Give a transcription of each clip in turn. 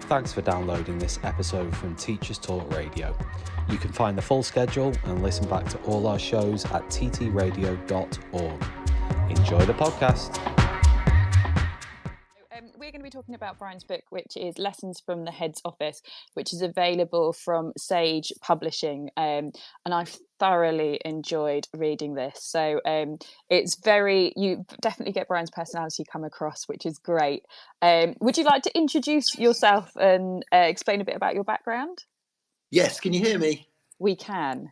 Thanks for downloading this episode from Teachers Talk Radio. You can find the full schedule and listen back to all our shows at ttradio.org. Enjoy the podcast. We're going to be talking about Brian's book, which is Lessons from the Head's Office, which is available from Sage Publishing. And I've thoroughly enjoyed reading this. So you definitely get Brian's personality come across, which is great. Would you like to introduce yourself and explain a bit about your background? Yes, can you hear me? We can.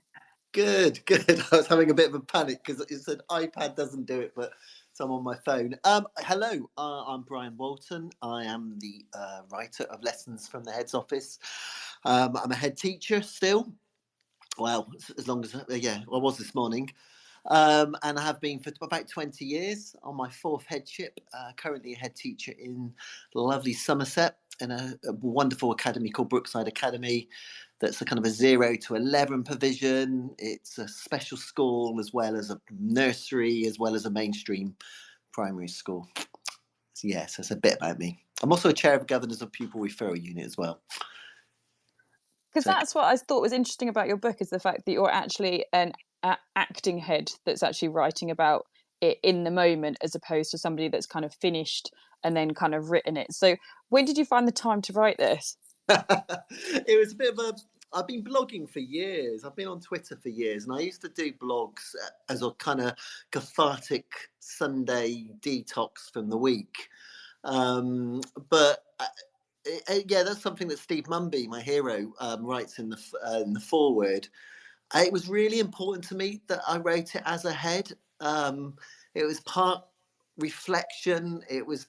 Good. I was having a bit of a panic because it said iPad doesn't do it, but it's on my phone. Hello, I'm Brian Walton. I am the writer of Lessons from the Head's Office. I'm a head teacher still. Well, as long as, I was this morning. And I have been for about 20 years on my fourth headship. Currently a head teacher in lovely Somerset in a wonderful academy called Brookside Academy. That's a kind of a 0 to 11 provision. It's a special school as well as a nursery, as well as a mainstream primary school. So yes, that's a bit about me. I'm also a chair of governors of pupil referral unit as well. Because that's what I thought was interesting about your book, is the fact that you're actually an acting head that's actually writing about it in the moment, as opposed to somebody that's kind of finished and then kind of written it. So when did you find the time to write this? It was a bit of I've been blogging for years. I've been on Twitter for years, and I used to do blogs as a kind of cathartic Sunday detox from the week. But that's something that Steve Mumby, my hero, writes in the foreword. It was really important to me that I wrote it as a head. It was part reflection. It was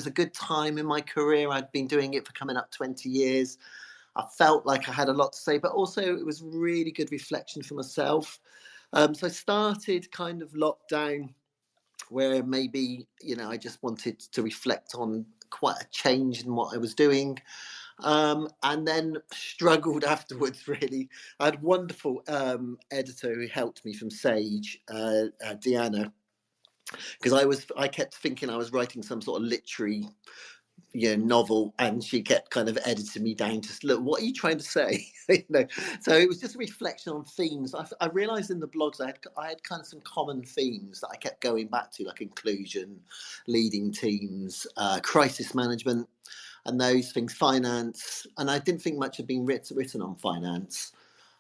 a good time in my career. I'd been doing it for coming up 20 years. I felt like I had a lot to say, but also it was really good reflection for myself. So I started kind of lockdown, where maybe, I just wanted to reflect on quite a change in what I was doing. And then struggled afterwards, really. I had a wonderful editor who helped me from Sage, Deanna, because I kept thinking I was writing some sort of literary novel, and she kept kind of editing me down to, look, what are you trying to say? So it was just a reflection on themes. I realized in the blogs I had kind of some common themes that I kept going back to, like inclusion, leading teams, crisis management, and those things, finance. And I didn't think much had been written on finance.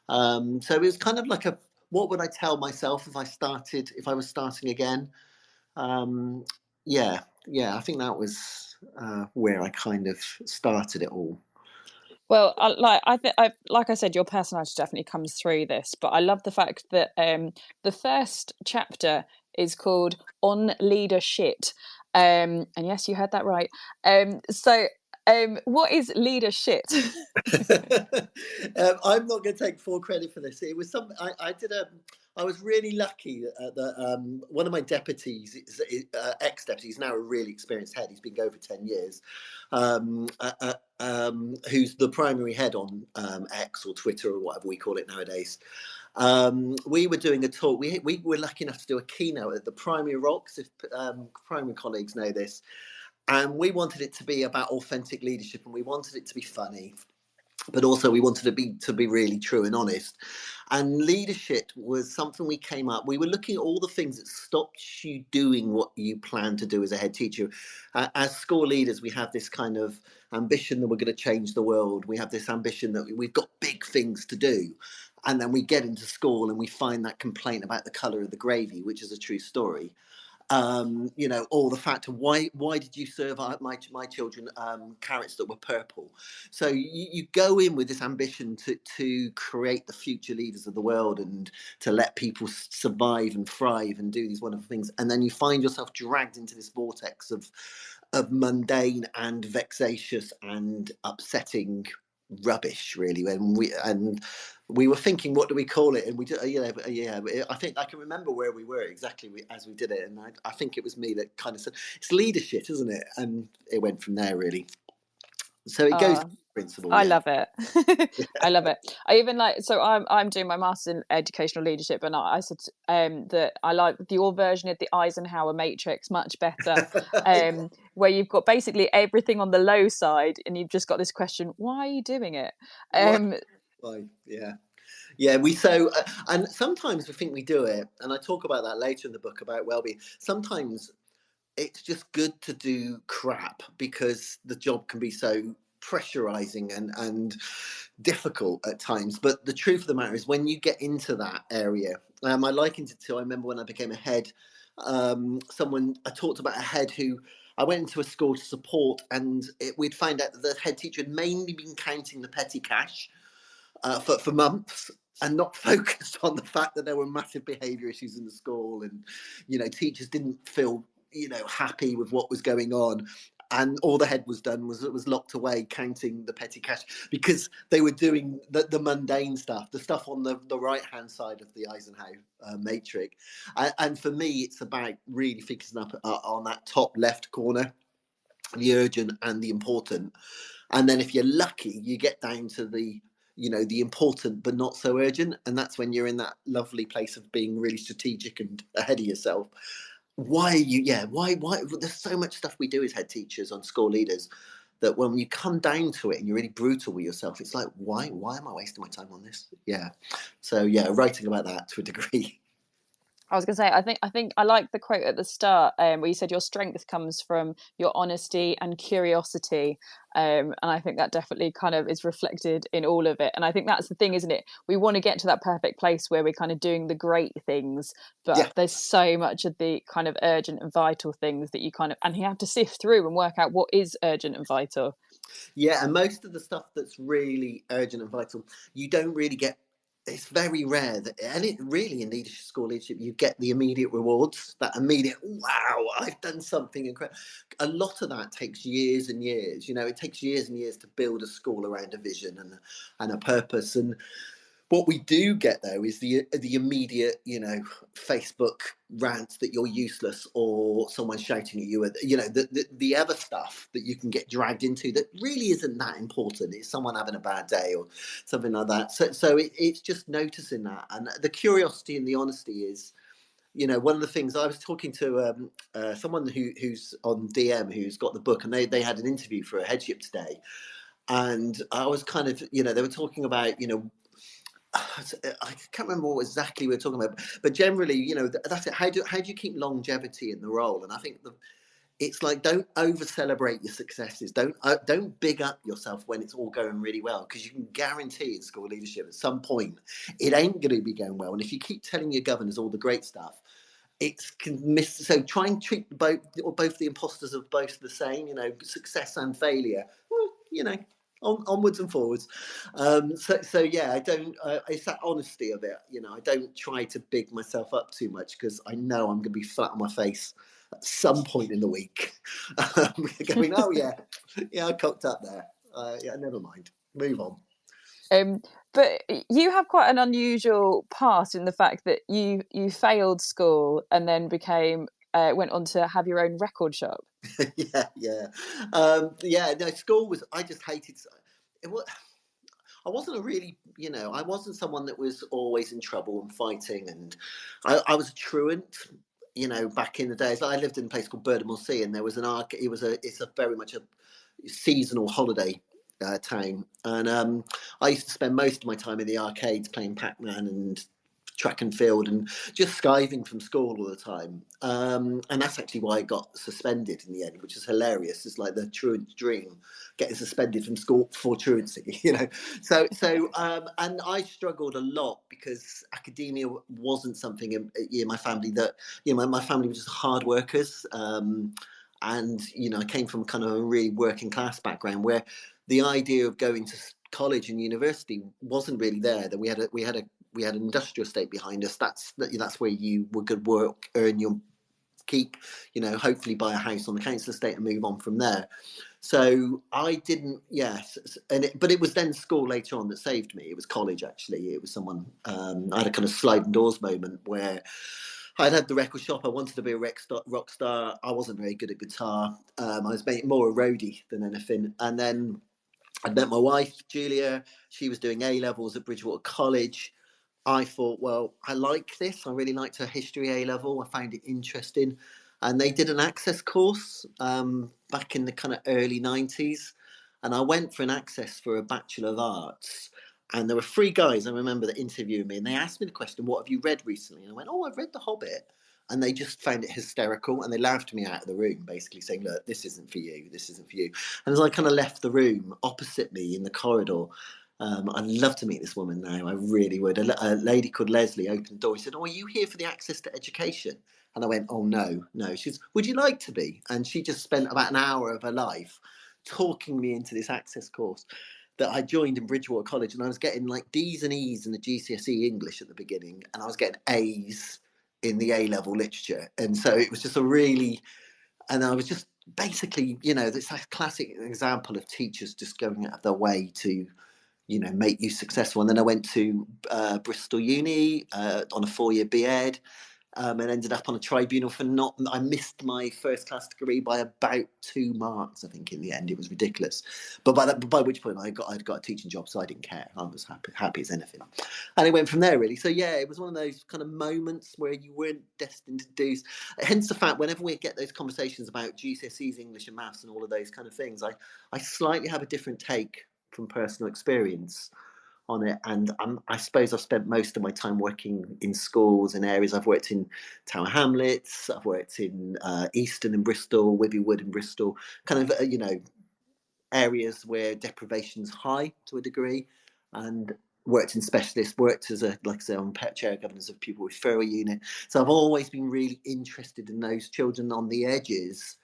So it was kind of like what would I tell myself if I was starting again? I think that was where I kind of started it all. Well, like I said, your personality definitely comes through this, but I love the fact that the first chapter is called On Leadership. And yes, you heard that right. So what is leadership? I'm not going to take full credit for this. It was something I was really lucky that one of my deputies, ex-deputies, now a really experienced head. He's been going for 10 years. Who's the primary head on X or Twitter or whatever we call it nowadays. We were doing a talk. We were lucky enough to do a keynote at the Primary Rocks, if primary colleagues know this. And we wanted it to be about authentic leadership, and we wanted it to be funny, but also we wanted to be really true and honest. And leadership was something we came up. We were looking at all the things that stopped you doing what you plan to do as a head teacher. As school leaders, we have this kind of ambition that we're going to change the world. We have this ambition that we've got big things to do. And then we get into school and we find that complaint about the colour of the gravy, which is a true story. Or the fact of why did you serve my children carrots that were purple? So you go in with this ambition to create the future leaders of the world and to let people survive and thrive and do these wonderful things, and then you find yourself dragged into this vortex of mundane and vexatious and upsetting rubbish, really. We were thinking, what do we call it? And we I think I can remember where we were exactly as we did it, and I think it was me that kind of said, it's leadership, isn't it? And it went from there, really. So it goes principle. I Yeah. love it. I love it. I even like, so I'm doing my master's in educational leadership, and I said that I like your version of the Eisenhower matrix much better, where you've got basically everything on the low side, and you've just got this question: why are you doing it? Why? Yeah. Yeah, and sometimes we think we do it, and I talk about that later in the book about well-being. Sometimes it's just good to do crap because the job can be so pressurizing and difficult at times. But the truth of the matter is, when you get into that area, I likened it to, I remember when I became a head, I talked about a head who I went into a school to support, and we'd find out that the head teacher had mainly been counting the petty cash for months, and not focused on the fact that there were massive behaviour issues in the school, and teachers didn't feel happy with what was going on, and all the head was done was it was locked away counting the petty cash because they were doing the mundane stuff, the stuff on the right hand side of the Eisenhower matrix. And for me, it's about really fixing up on that top left corner, the urgent and the important. And then if you're lucky, you get down to the important but not so urgent, and that's when you're in that lovely place of being really strategic and ahead of yourself. Why there's so much stuff we do as head teachers on school leaders that when you come down to it and you're really brutal with yourself, it's like, why am I wasting my time on this? So writing about that to a degree. I was going to say, I think I like the quote at the start where you said your strength comes from your honesty and curiosity. And I think that definitely kind of is reflected in all of it. And I think that's the thing, isn't it? We want to get to that perfect place where we're kind of doing the great things, but there's so much of the kind of urgent and vital things that you have to sift through and work out what is urgent and vital. Yeah, and most of the stuff that's really urgent and vital, you don't really get. It's very rare that, and it really in leadership, school leadership, you get the immediate rewards, that immediate, wow, I've done something incredible. A lot of that takes years and years. It takes years and years to build a school around a vision and a purpose. And what we do get though is the immediate, Facebook rant that you're useless, or someone shouting at you, the other stuff that you can get dragged into that really isn't that important. It's someone having a bad day or something like that. So it's just noticing that, and the curiosity and the honesty is, one of the things. I was talking to someone who's on DM who's got the book, and they had an interview for a headship today, and I was kind of, they were talking about, I can't remember what exactly we were talking about, but generally, that's it. How do you keep longevity in the role? And I think it's like, don't over celebrate your successes. Don't big up yourself when it's all going really well, because you can guarantee in school leadership at some point it ain't going to be going well. And if you keep telling your governors all the great stuff, it can miss. So try and treat both the imposters of both the same. Success and failure. Well, onwards and forwards. So yeah, I don't. It's that honesty of it. I don't try to big myself up too much, because I know I'm going to be flat on my face at some point in the week, going, oh yeah, I cocked up there. Never mind. Move on. But you have quite an unusual past in the fact that you failed school and then went on to have your own record shop. No, school was. I just hated it. I wasn't I wasn't someone that was always in trouble and fighting, and I was a truant. Back in the days, I lived in a place called Burnham Sea, and there was an arc. It's a very much a seasonal holiday town, and I used to spend most of my time in the arcades playing Pac-Man and track and field, and just skiving from school all the time. And that's actually why I got suspended in the end, which is hilarious. It's like the truant's dream, getting suspended from school for truancy, So and I struggled a lot because academia wasn't something in my family that, my family was just hard workers. And, I came from kind of a really working class background where the idea of going to college and university wasn't really there. That we had an industrial estate behind us. That's where you would good work, earn your keep, hopefully buy a house on the council estate and move on from there. So I didn't, but it was then school later on that saved me. It was college, actually. It was someone, I had a kind of sliding doors moment where I'd had the record shop. I wanted to be a rock star. I wasn't very good at guitar. I was more a roadie than anything. And then I'd met my wife, Julia. She was doing A-levels at Bridgewater College. I thought, well, I like this. I really liked her history A-level. I found it interesting. And they did an access course back in the kind of early 90s. And I went for an access for a Bachelor of Arts. And there were three guys, I remember, that interviewed me. And they asked me the question, what have you read recently? And I went, oh, I've read The Hobbit. And they just found it hysterical. And they laughed me out of the room, basically saying, look, this isn't for you. This isn't for you. And as I kind of left the room, opposite me in the corridor, I'd love to meet this woman now. I really would. A lady called Leslie opened the door. She said, oh, are you here for the access to education? And I went, oh, no. She says, would you like to be? And she just spent about an hour of her life talking me into this access course that I joined in Bridgewater College. And I was getting like D's and E's in the GCSE English at the beginning. And I was getting A's in the A-level literature. And so it was just and I was just basically, it's a classic example of teachers just going out of their way to, make you successful. And then I went to Bristol Uni on a 4-year BEd, and ended up on a tribunal for I missed my first class degree by about 2 marks, I think, in the end. It was ridiculous. But by which point I'd got a teaching job, so I didn't care. I was happy as anything. And it went from there, really. So, yeah, it was one of those kind of moments where you weren't destined to do. Hence the fact, whenever we get those conversations about GCSEs, English and maths and all of those kind of things, I slightly have a different take from personal experience on it. And I suppose I've spent most of my time working in schools and areas. I've worked in Tower Hamlets, I've worked in Easton in Bristol, Withywood in Bristol, kind of, areas where deprivation's high to a degree, and worked in specialists, worked as like I say, on pet chair governance of pupil referral unit. So I've always been really interested in those children on the edges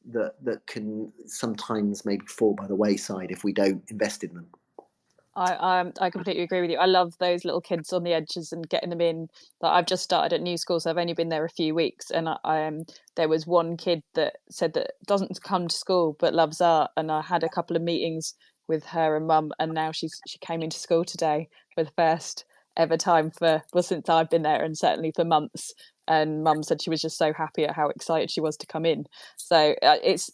that can sometimes maybe fall by the wayside if we don't invest in them. I completely agree with you. I love those little kids on the edges and getting them in. Like, I've just started at new school, so I've only been there a few weeks, and there was one kid that said that doesn't come to school but loves art, and I had a couple of meetings with her and mum, and now she came into school today for the first ever time since I've been there, and certainly for months. And mum said she was just so happy at how excited she was to come in. So it's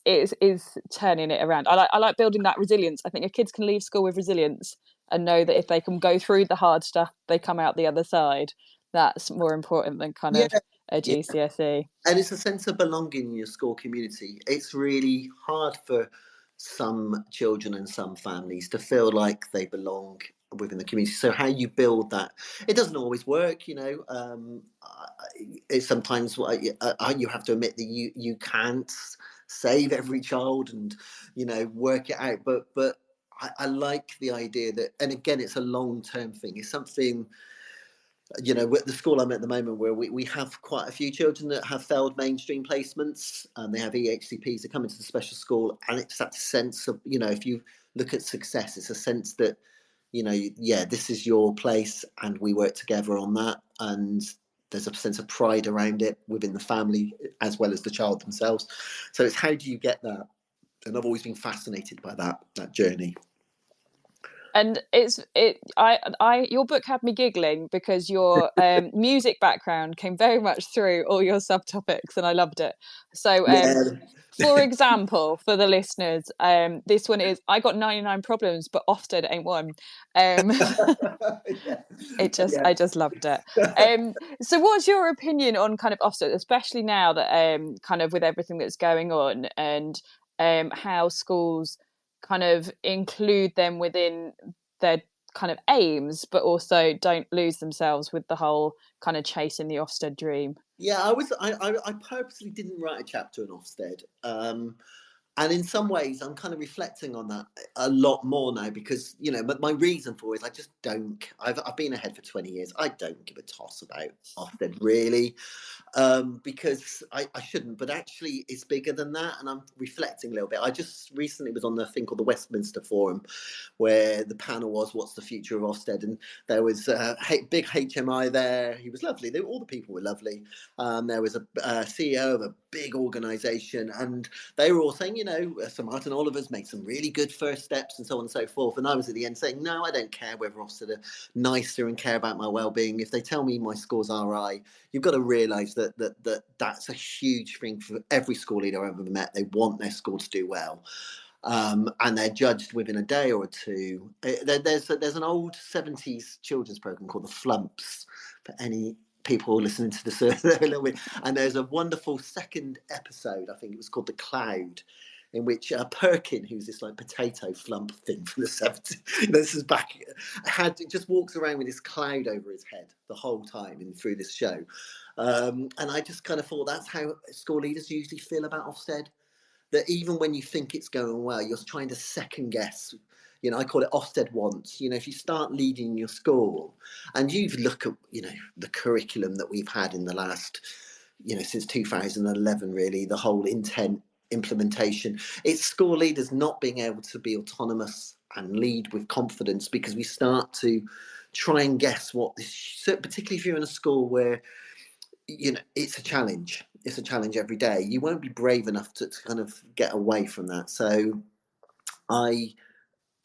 turning it around. I like building that resilience. I think if kids can leave school with resilience and know that if they can go through the hard stuff, they come out the other side, that's more important than kind of a GCSE. And it's a sense of belonging in your school community. It's really hard for some children and some families to feel like they belong within the community. So how you build that, it doesn't always work, it's sometimes you have to admit that you can't save every child and work it out, but I like the idea that, and again, it's a long-term thing. It's something, with the school I'm at the moment, where we have quite a few children that have failed mainstream placements, and they have EHCPs that come into the special school, and it's that sense of, if you look at success, it's a sense that, this is your place and we work together on that, and there's a sense of pride around it within the family as well as the child themselves. So it's, how do you get that? And I've always been fascinated by that journey. And your book had me giggling because your music background came very much through all your subtopics, and I loved it. So, for example, for the listeners, this one is, I got 99 problems, but Ofsted ain't one. I just loved it. So what's your opinion on kind of Ofsted, especially now that kind of with everything that's going on, and how schools kind of include them within their kind of aims, but also don't lose themselves with the whole kind of chasing the Ofsted dream? Yeah, I purposely didn't write a chapter on Ofsted. And in some ways, I'm kind of reflecting on that a lot more now, because, but my reason for it is I just don't, I've been ahead for 20 years. I don't give a toss about Ofsted, really, because I shouldn't, but actually it's bigger than that. And I'm reflecting a little bit. I just recently was on the thing called the Westminster Forum, where the panel was, what's the future of Ofsted? And there was a big HMI there. He was lovely. All the people were lovely. There was a CEO of a big organisation, and they were all saying, Sir Martin Oliver's made some really good first steps and so on and so forth. And I was at the end saying, no, I don't care whether Ofsted are nicer and care about my well-being. If they tell me my score's RI, you've got to realise that's a huge thing for every school leader I've ever met. They want their school to do well. and they're judged within a day or two. There's an old 70s children's program called The Flumps, for any people listening to this a little bit. And there's a wonderful second episode, I think it was called The Cloud, in which Perkin, who's this like potato flump thing from the 70s, this is back, just walks around with this cloud over his head the whole time and through this show. And I just kind of thought that's how school leaders usually feel about Ofsted. That even when you think it's going well, you're trying to second guess. I call it Ofsted once. If you start leading your school and you look at, the curriculum that we've had in the last, since 2011, really, the whole intent implementation, it's school leaders not being able to be autonomous and lead with confidence, because we start to try and guess what this, particularly if you're in a school where, it's a challenge. It's a challenge every day. You won't be brave enough to kind of get away from that. So I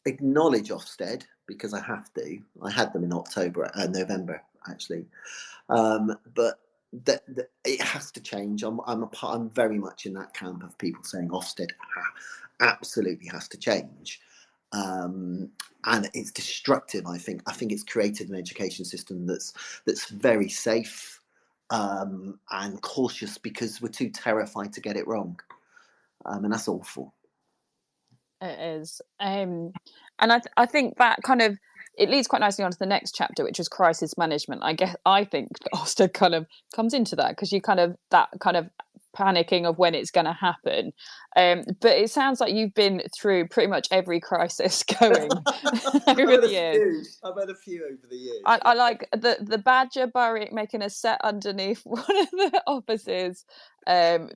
acknowledge Ofsted because I have to. I had them in November, actually. But it has to change. I'm very much in that camp of people saying Ofsted absolutely has to change. And it's destructive. I think it's created an education system that's very safe, and cautious because we're too terrified to get it wrong, and that's awful. It is, and I think that kind of it leads quite nicely on to the next chapter, which is crisis management. I think Ofsted kind of comes into that, because you that kind of panicking of when it's going to happen. But it sounds like you've been through pretty much every crisis going over the years. I've had a few over the years. I like the badger making a set underneath one of the offices. I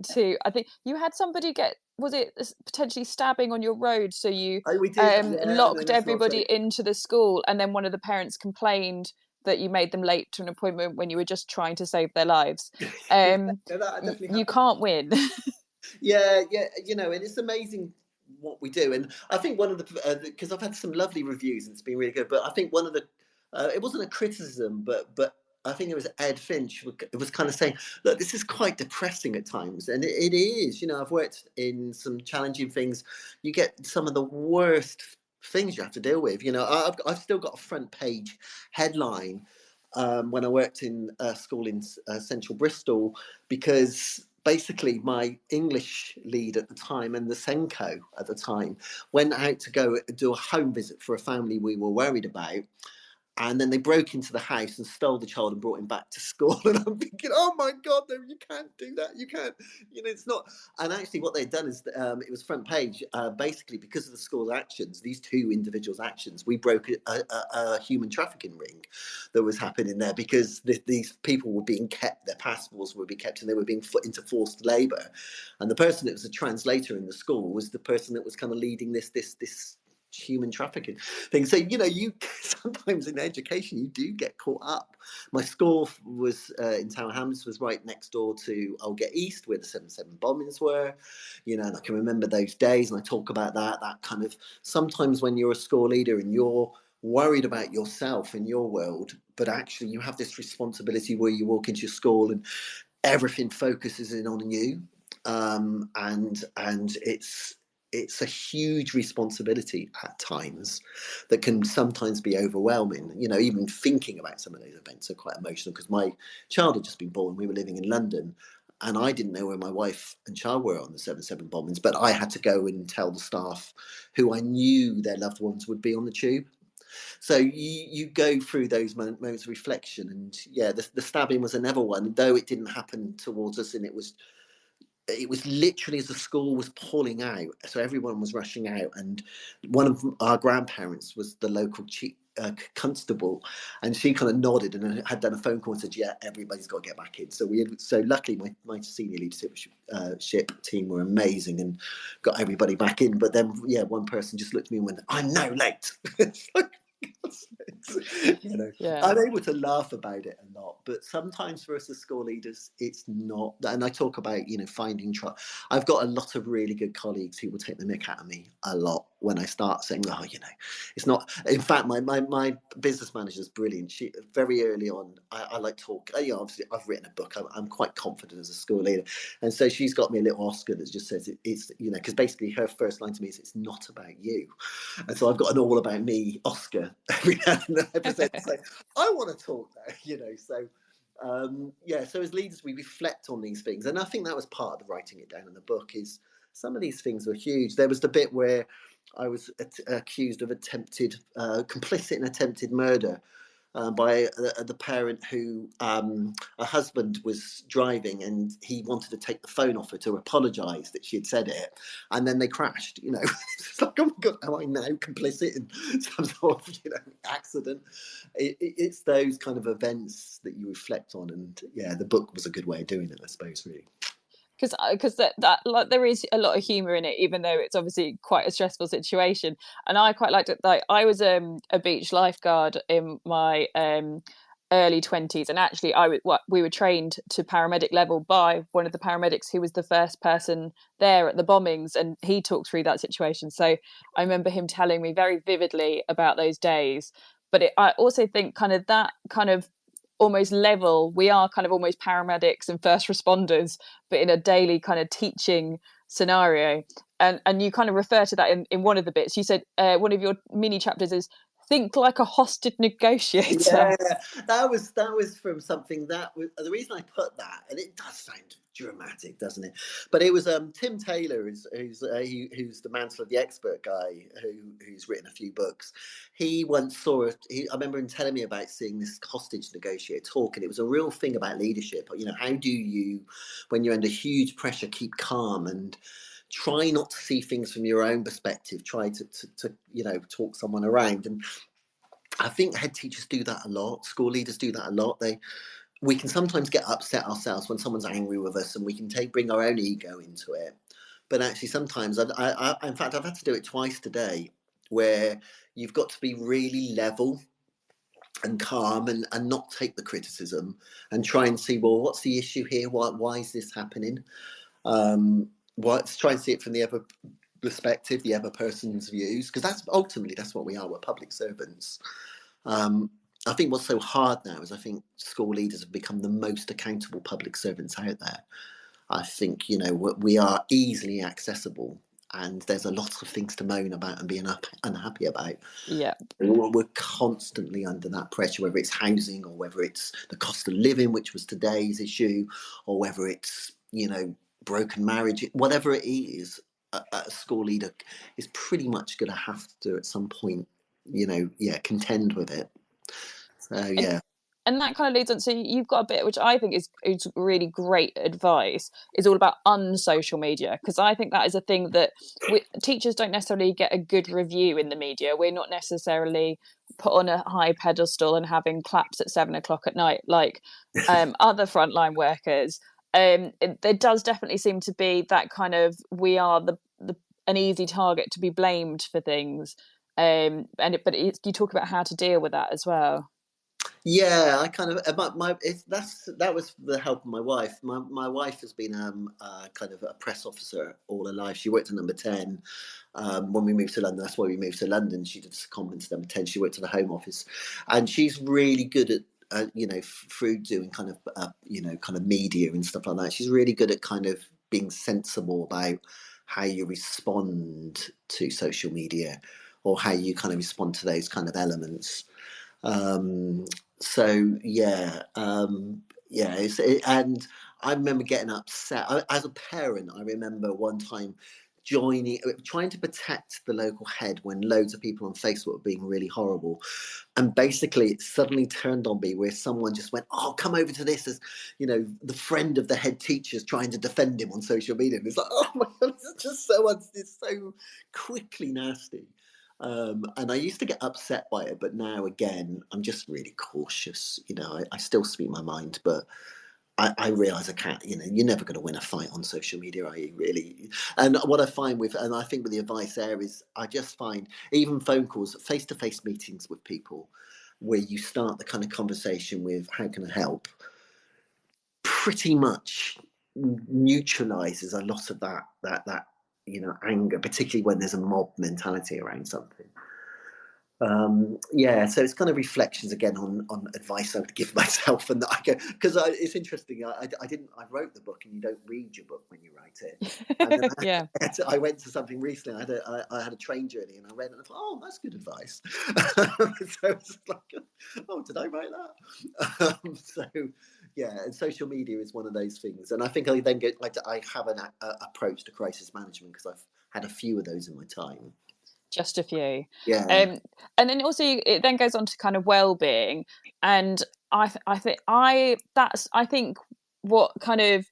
think you had somebody was it potentially stabbing on your road, so you locked everybody into the school, and then one of the parents complained that you made them late to an appointment when you were just trying to save their lives. You can't win. Yeah, and it's amazing what we do. And I think one of the, because I've had some lovely reviews and it's been really good, but I think one of the, it wasn't a criticism, but I think it was Ed Finch. It was kind of saying, look, this is quite depressing at times. And it is. I've worked in some challenging things. You get some of the worst things you have to deal with. I've still got a front page headline when I worked in a school in central Bristol, because basically my English lead at the time and the Senko at the time went out to go do a home visit for a family we were worried about. And then they broke into the house and stole the child and brought him back to school. And I'm thinking, oh my God, no, you can't do that. You can't, it's not. And actually what they'd done is it was front page, basically because of the school's actions, these two individuals' actions, we broke a human trafficking ring that was happening there, because these people were being kept, their passports were being kept, and they were being put into forced labour. And the person that was a translator in the school was the person that was kind of leading this human trafficking thing. So you sometimes in education you do get caught up. My school was in Tower Hamlets, was right next door to Aldgate East, where the 7/7 bombings were, and I can remember those days, and I talk about that kind of, sometimes when you're a school leader and you're worried about yourself and your world, but actually you have this responsibility where you walk into your school and everything focuses in on you, and it's a huge responsibility at times that can sometimes be overwhelming. Even thinking about some of those events are quite emotional, because my child had just been born. We were living in London, and I didn't know where my wife and child were on the 7/7 bombings, but I had to go and tell the staff who I knew their loved ones would be on the tube. So you go through those moments of reflection. And yeah, the stabbing was another one, though it didn't happen towards us, and it was literally as the school was pulling out, so everyone was rushing out, and one of our grandparents was the local chief constable, and she kind of nodded and had done a phone call and said, yeah, everybody's got to get back in. So luckily my senior leadership team were amazing and got everybody back in. But then one person just looked at me and went, I'm now late. I'm able to laugh about it a lot, but sometimes for us as school leaders it's not. And I talk about finding I've got a lot of really good colleagues who will take the mick out of me a lot, when I start saying, oh, it's not. In fact, my business manager is brilliant. She very early on, I like talk. Obviously, I've written a book. I'm quite confident as a school leader, and so she's got me a little Oscar that just says it's because basically her first line to me is, it's not about you, and so I've got an all about me Oscar every now and then I present. So I want to talk now, so. So as leaders, we reflect on these things, and I think that was part of the writing it down in the book. Is some of these things were huge. There was the bit where I was accused of complicit in attempted murder by the parent who a husband was driving, and he wanted to take the phone off her to apologise that she had said it, and then they crashed. It's like, oh my God, am I now complicit in some sort of accident? It's those kind of events that you reflect on, and the book was a good way of doing it, I suppose, really. Because that like there is a lot of humor in it, even though it's obviously quite a stressful situation. And I quite liked it. Like, I was a beach lifeguard in my early 20s, and actually we were trained to paramedic level by one of the paramedics who was the first person there at the bombings, and he talked through that situation. So I remember him telling me very vividly about those days. But I also think kind of that kind of almost level, we are kind of almost paramedics and first responders, but in a daily kind of teaching scenario. And you kind of refer to that in one of the bits. You said one of your mini chapters is think like a hostage negotiator. Yeah, that was from something that was the reason I put that, and it does sound dramatic, doesn't it? But it was Tim Taylor, who's the Mantle of the Expert guy, who's written a few books. He once saw it. I remember him telling me about seeing this hostage negotiator talk, and it was a real thing about leadership. How do you, when you're under huge pressure, keep calm and try not to see things from your own perspective? Try to talk someone around. And I think head teachers do that a lot. School leaders do that a lot. We can sometimes get upset ourselves when someone's angry with us, and we can bring our own ego into it. But actually, sometimes, in fact, I've had to do it twice today, where you've got to be really level and calm and not take the criticism, and try and see, well, what's the issue here? Why is this happening? Try and see it from the other perspective, the other person's views, because that's what we are. We're public servants. I think what's so hard now is I think school leaders have become the most accountable public servants out there. I think, we are easily accessible, and there's a lot of things to moan about and being unhappy about. Yeah. We're constantly under that pressure, whether it's housing or whether it's the cost of living, which was today's issue, or whether it's, broken marriage, whatever it is. A school leader is pretty much going to have to, at some point, contend with it. So yeah. And that kind of leads on. So you've got a bit which I think is really great advice. Is all about unsocial media, because I think that is a thing that teachers don't necessarily get a good review in the media. We're not necessarily put on a high pedestal and having claps at 7:00 at night like other frontline workers. There does definitely seem to be that kind of, we are an easy target to be blamed for things. But you talk about how to deal with that as well. Yeah, I kind of that was the help of my wife. My wife has been kind of a press officer all her life. She worked at Number 10 when we moved to London. That's why we moved to London. She did secondment to Number 10. She worked at the Home Office, and she's really good at through doing kind of media and stuff like that. She's really good at kind of being sensible about how you respond to social media, or how you kind of respond to those kind of elements. And I remember getting upset as a parent. I remember one time trying to protect the local head when loads of people on Facebook were being really horrible, and basically it suddenly turned on me where someone just went, "Oh, come over to this," as the friend of the head teacher's trying to defend him on social media. And it's like, oh my God, it's so quickly nasty. And I used to get upset by it, but now again, I'm just really cautious. I still speak my mind, but I realise I can't. You're never going to win a fight on social media, are you? Really? And what I find and I think with the advice there is, I just find even phone calls, face-to-face meetings with people, where you start the kind of conversation with, "How can I help?" pretty much neutralises a lot of that anger, particularly when there's a mob mentality around something. So it's kind of reflections again on advice I would give myself, and that I go, because it's interesting. I wrote the book, and you don't read your book when you write it. And then Yeah. I went to something recently. I had a train journey, and I read it, and I thought, oh, that's good advice. So it's like, oh, did I write that? And social media is one of those things, and I think I then I have an approach to crisis management because I've had a few of those in my time. Just a few. Yeah. And then also it then goes on to kind of well-being, and I think what kind of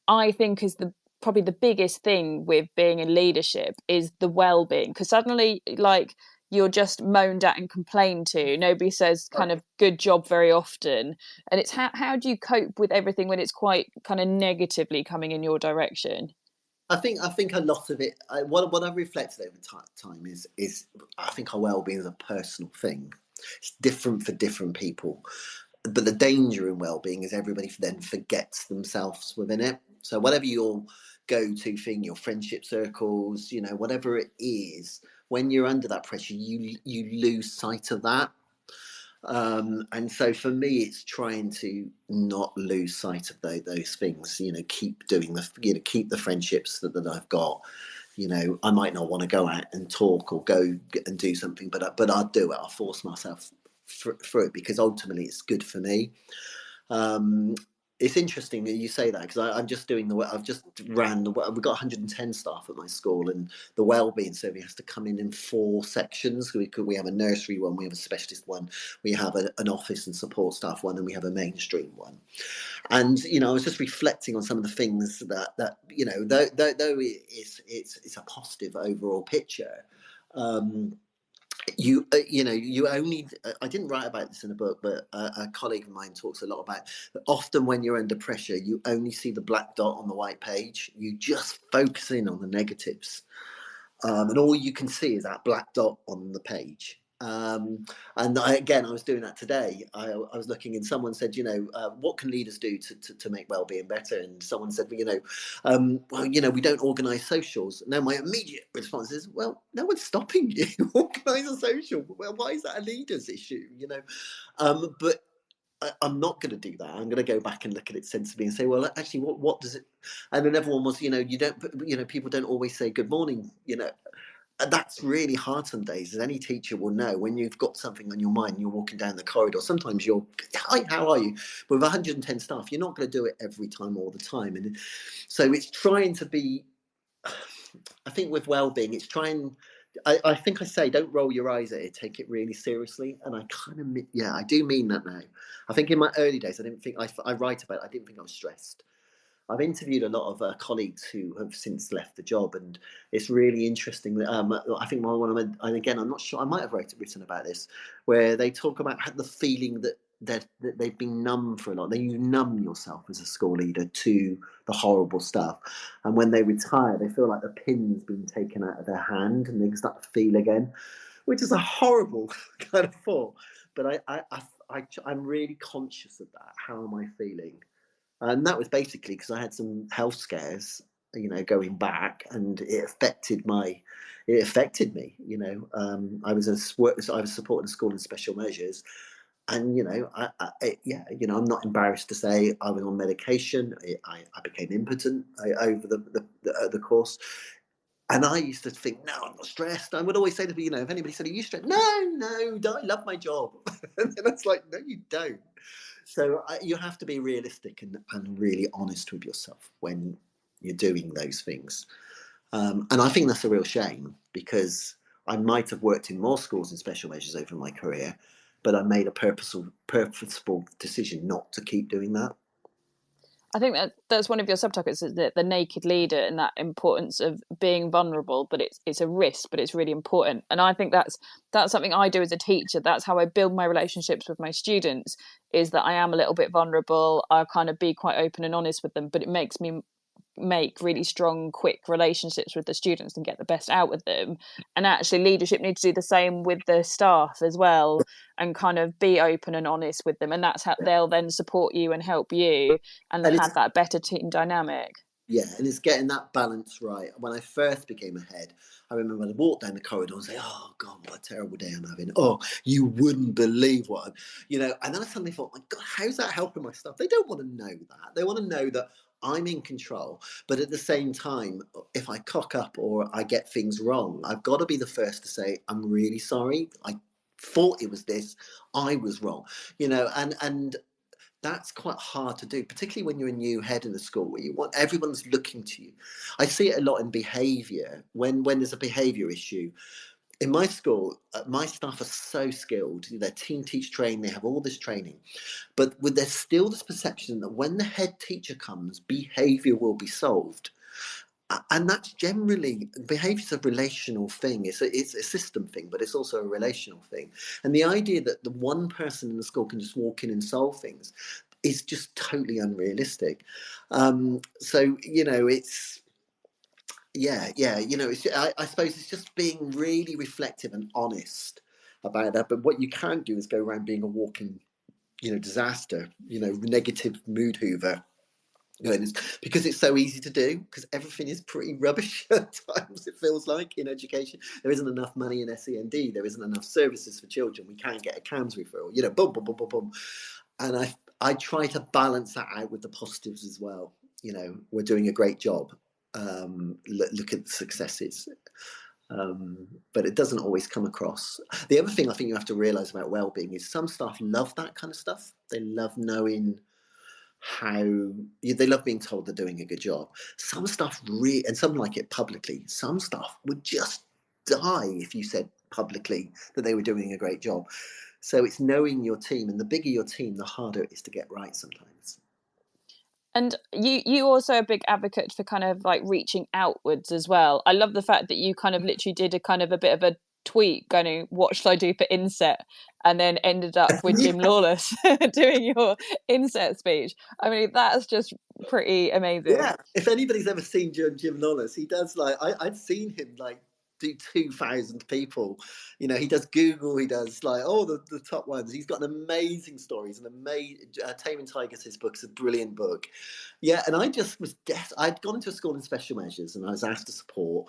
I think is probably the biggest thing with being in leadership is the well-being, because suddenly, like, you're just moaned at and complained to. Nobody says kind of good job very often, and it's how do you cope with everything when it's quite kind of negatively coming in your direction? I think a lot of it. What I've reflected over time is I think our well-being is a personal thing. It's different for different people, but the danger in well-being is everybody then forgets themselves within it. So whatever your go-to thing, your friendship circles, whatever it is, when you're under that pressure, you lose sight of that. And so for me, it's trying to not lose sight of those things. Keep doing keep the friendships that I've got. I might not want to go out and talk or go and do something, but I'll do it. I'll force myself through it because ultimately it's good for me. It's interesting that you say that because I'm just doing I've just ran we've got 110 staff at my school, and the wellbeing survey has to come in 4 sections. We have a nursery one, we have a specialist one, we have an office and support staff one, and we have a mainstream one. And I was just reflecting on some of the things that though it's a positive overall picture. You only I didn't write about this in a book, but a colleague of mine talks a lot about that. Often when you're under pressure, you only see the black dot on the white page. You just focus in on the negatives, and all you can see is that black dot on the page. And I was doing that today. I was looking, and someone said, what can leaders do to make well-being better? And someone said, we don't organise socials. Now my immediate response is, well, no one's stopping you. Organise a social. Well, why is that a leader's issue? But I'm not going to do that. I'm going to go back and look at it sensibly and say, well, actually, what does it? And then everyone was, people don't always say good morning. And that's really hard some days, as any teacher will know. When you've got something on your mind, you're walking down the corridor. Sometimes you're, hi, how are you? But with 110 staff, you're not going to do it every time, all the time. And so it's trying to be. I think with well-being, it's trying. I think I say, don't roll your eyes at it. Take it really seriously. And I kind of, I do mean that now. I think in my early days, I didn't think I write about it. I didn't think I was stressed. I've interviewed a lot of colleagues who have since left the job, and it's really interesting. That I think one of them, and again, I'm not sure, I might have written about this, where they talk about the feeling that they've been numb for a lot. Then you numb yourself as a school leader to the horrible stuff, and when they retire, they feel like the pin's been taken out of their hand, and they start to feel again, which is a horrible kind of thought. But I'm really conscious of that. How am I feeling? And that was basically because I had some health scares, going back, and it affected me. I was supporting a school in special measures, and I'm not embarrassed to say I was on medication. I became impotent over the course. And I used to think, no, I'm not stressed. I would always say to people, if anybody said, are you stressed? No, I love my job. And then it's like, no, you don't. So you have to be realistic and really honest with yourself when you're doing those things. And I think that's a real shame, because I might have worked in more schools in special measures over my career, but I made a purposeful decision not to keep doing that. I think that's one of your subtopics, is the naked leader, and that importance of being vulnerable, but it's a risk, but it's really important. And I think that's something I do as a teacher. That's how I build my relationships with my students, is that I am a little bit vulnerable. I kind of be quite open and honest with them, but it makes me make really strong, quick relationships with the students and get the best out of them. And actually leadership needs to do the same with the staff as well, and kind of be open and honest with them, and that's how they'll then support you and help you and have that better team dynamic. Yeah, and it's getting that balance right. When I first became a head, I remember when I walked down the corridor and say, "Oh God, what a terrible day I'm having." Oh, you wouldn't believe what And then I suddenly thought, "My God, how's that helping my stuff?" They don't want to know that. They want to know that I'm in control. But at the same time, if I cock up or I get things wrong, I've got to be the first to say, "I'm really sorry. I thought it was this. I was wrong." And that's quite hard to do, particularly when you're a new head in a school where you want everyone's looking to you. I see it a lot in behaviour. When there's a behaviour issue in my school, my staff are so skilled. They're team teach trained. They have all this training, but there's still this perception that when the head teacher comes, behaviour will be solved. And that's generally behavior is a relational thing. It's a system thing, but it's also a relational thing. And the idea that the one person in the school can just walk in and solve things is just totally unrealistic. It's I suppose it's just being really reflective and honest about that. But what you can't do is go around being a walking, disaster, negative mood hoover. Because it's so easy to do, because everything is pretty rubbish at times. It feels like in education there isn't enough money in SEND, there isn't enough services for children, we can't get a CAMS referral, boom, boom, boom, boom, boom. And I try to balance that out with the positives as well. We're doing a great job. Look at the successes. But it doesn't always come across. The other thing I think you have to realize about well-being is some staff love that kind of stuff. They love knowing they love being told they're doing a good job. Some stuff and some like it publicly. Some stuff would just die if you said publicly that they were doing a great job. So it's knowing your team, and the bigger your team, the harder it is to get right sometimes. And you also a big advocate for kind of like reaching outwards as well. I love the fact that you kind of literally did a kind of a bit of a tweet going, what should I do for inset, and then ended up with Jim Lawless doing your inset speech. I mean, that's just pretty amazing. Yeah, if anybody's ever seen Jim Lawless, he does I'd seen him do 2,000 people. He does Google, he does the top ones. He's got an amazing stories, an amazing Taming Tigers. His book's a brilliant book. Yeah, and I just was I'd gone into a school in special measures and I was asked to support.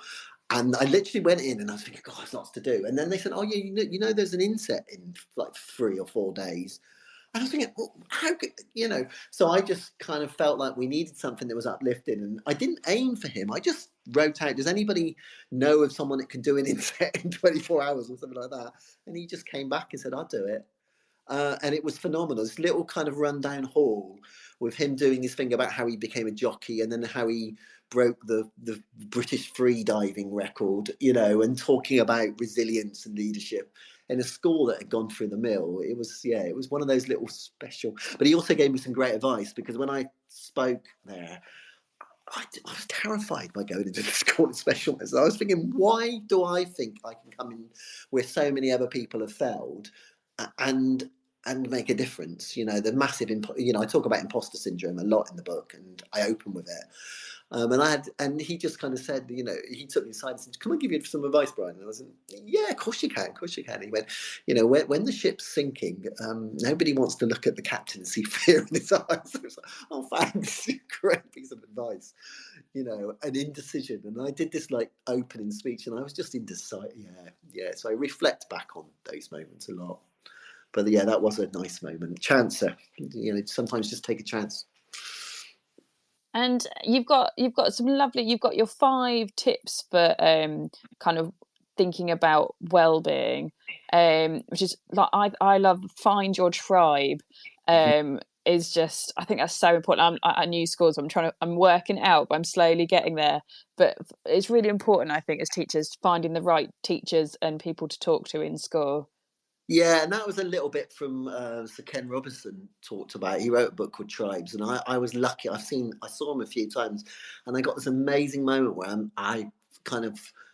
And I literally went in and I was thinking, God, there's lots to do. And then they said, oh yeah, there's an inset in 3 or 4 days. And I was thinking, well, how could, so I just kind of felt like we needed something that was uplifting. And I didn't aim for him. I just wrote out, does anybody know of someone that can do an inset in 24 hours or something like that? And he just came back and said, I'll do it. And it was phenomenal. This little kind of rundown hall with him doing his thing about how he became a jockey and then how he broke the British free diving record, and talking about resilience and leadership in a school that had gone through the mill. It was one of those little special. But he also gave me some great advice, because when I spoke there, I was terrified by going into the school in special measures. I was thinking, why do I think I can come in where so many other people have failed and make a difference? The massive, I talk about imposter syndrome a lot in the book, and I open with it. And he just kind of said, he took me aside and said, "Can I give you some advice, Brian?" And I was like, "Yeah, of course you can, of course you can." And he went, when the ship's sinking, nobody wants to look at the captain and see fear in his eyes. I was like, oh, thanks, great piece of advice. An indecision. And I did this opening speech, and I was just indecisive. Yeah. So I reflect back on those moments a lot. But yeah, that was a nice moment. Chancer, sometimes just take a chance. And you've got some lovely. You've got your 5 tips for kind of thinking about well-being, which is I love find your tribe. Is just, I think that's so important. I'm at new schools. I'm working it out, but I'm slowly getting there. But it's really important, I think, as teachers, finding the right teachers and people to talk to in school. Yeah, and that was a little bit from Sir Ken Robinson talked about. He wrote a book called Tribes, and I was lucky. I saw him a few times, and I got this amazing moment where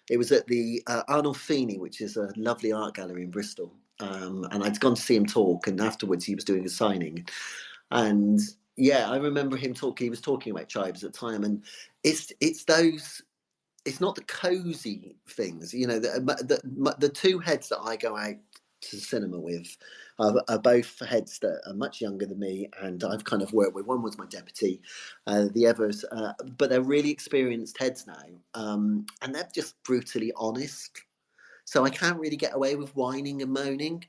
it was at the Arnold Feeney, which is a lovely art gallery in Bristol, and I'd gone to see him talk, and afterwards he was doing a signing, and yeah, I remember him talking. He was talking about tribes at the time, and it's those. It's not the cozy things, the 2 heads that I go out to the cinema with, are both heads that are much younger than me, and I've kind of worked with. One was my deputy, the others, but they're really experienced heads now, and they're just brutally honest. So I can't really get away with whining and moaning.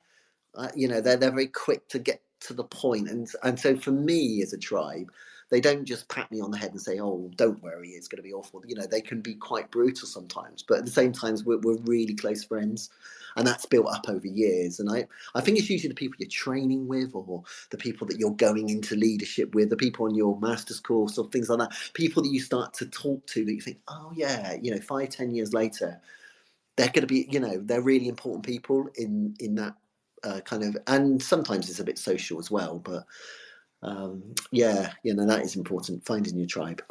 They're very quick to get to the point, and so for me as a tribe, they don't just pat me on the head and say, "Oh, don't worry, it's going to be awful." They can be quite brutal sometimes, but at the same time, we're really close friends, and that's built up over years. And I think it's usually the people you're training with, or the people that you're going into leadership with, the people on your master's course, or things like that. People that you start to talk to that you think, "Oh yeah," 5-10 years later, they're going to be, they're really important people in that kind of, and sometimes it's a bit social as well, but that is important, finding your tribe.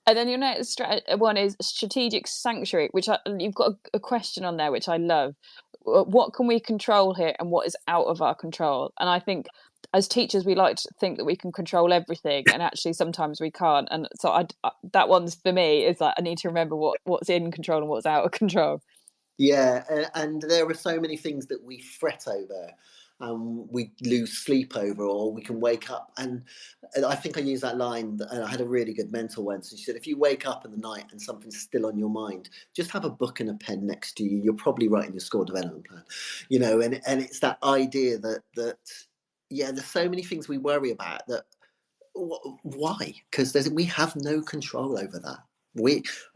And then your next one is strategic sanctuary, which you've got a question on there, which I love. What can we control here, and what is out of our control? And I think as teachers, we like to think that we can control everything, and actually sometimes we can't. And so that one's for me is like, I need to remember what's in control and what's out of control. Yeah, and there are so many things that we fret over, we lose sleep over, or we can wake up. And I think I used that line, and I had a really good mentor once. She said, if you wake up in the night and something's still on your mind, just have a book and a pen next to you. You're probably writing your school development plan, and it's that idea that there's so many things we worry about that. Why? Because we have no control over that. If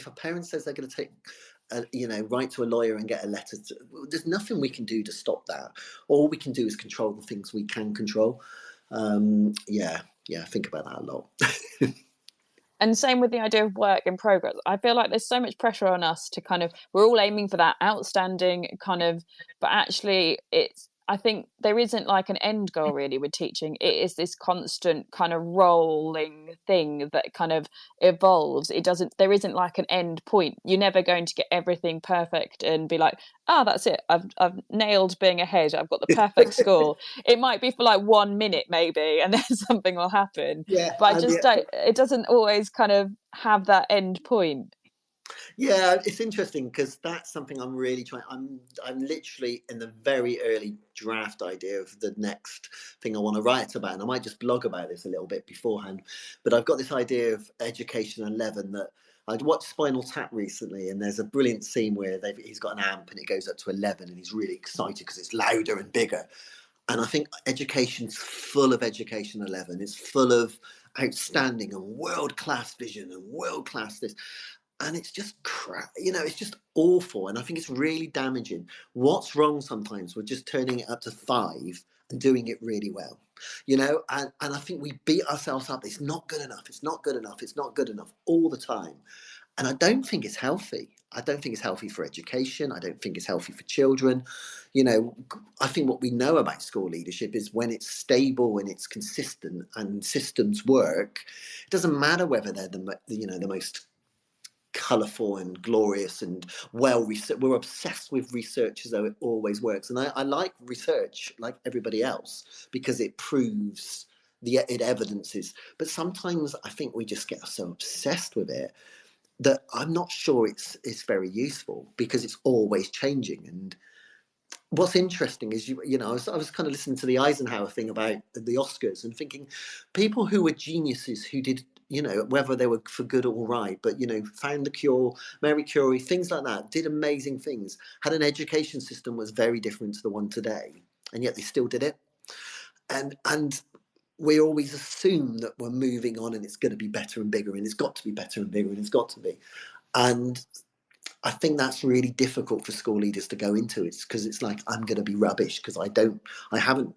a parent says they're going to take, write to a lawyer and get a letter, there's nothing we can do to stop that. All we can do is control the things we can control. Think about that a lot. And same with the idea of work in progress. I feel like there's so much pressure on us to we're all aiming for that outstanding but actually I think there isn't like an end goal really with teaching. It is this constant kind of rolling thing that kind of evolves. There isn't like an end point. You're never going to get everything perfect and be like, that's it. I've nailed being a head. I've got the perfect school. It might be for like 1 minute maybe, and then something will happen. Yeah, but it doesn't always kind of have that end point. Yeah, it's interesting because that's something I'm really trying. I'm literally in the very early draft idea of the next thing I want to write about, and I might just blog about this a little bit beforehand. But I've got this idea of Education 11 that I'd watched Spinal Tap recently, and there's a brilliant scene where he's got an amp and it goes up to 11, and he's really excited because it's louder and bigger. And I think education's full of Education 11. It's full of outstanding and world-class vision and world-class this. And it's just crap, it's just awful. And I think it's really damaging. What's wrong sometimes with just turning it up to 5 and doing it really well, and I think we beat ourselves up. It's not good enough. It's not good enough. It's not good enough all the time. And I don't think it's healthy. I don't think it's healthy for education. I don't think it's healthy for children. I think what we know about school leadership is when it's stable and it's consistent and systems work, it doesn't matter whether they're the most colourful and glorious and well researched. We're obsessed with research as though it always works. And I like research like everybody else because it proves it evidences. But sometimes I think we just get so obsessed with it that I'm not sure it's very useful because it's always changing. And what's interesting is I was kind of listening to the Eisenhower thing about the Oscars and thinking people who were geniuses who did whether they were for good or right, but found the cure, Mary Curie, things like that, did amazing things, had an education system was very different to the one today, and yet they still did it. And we always assume that we're moving on and it's going to be better and bigger, and it's got to be better and bigger, and it's got to be. And I think that's really difficult for school leaders to go into. It's because it's like, I'm going to be rubbish because I haven't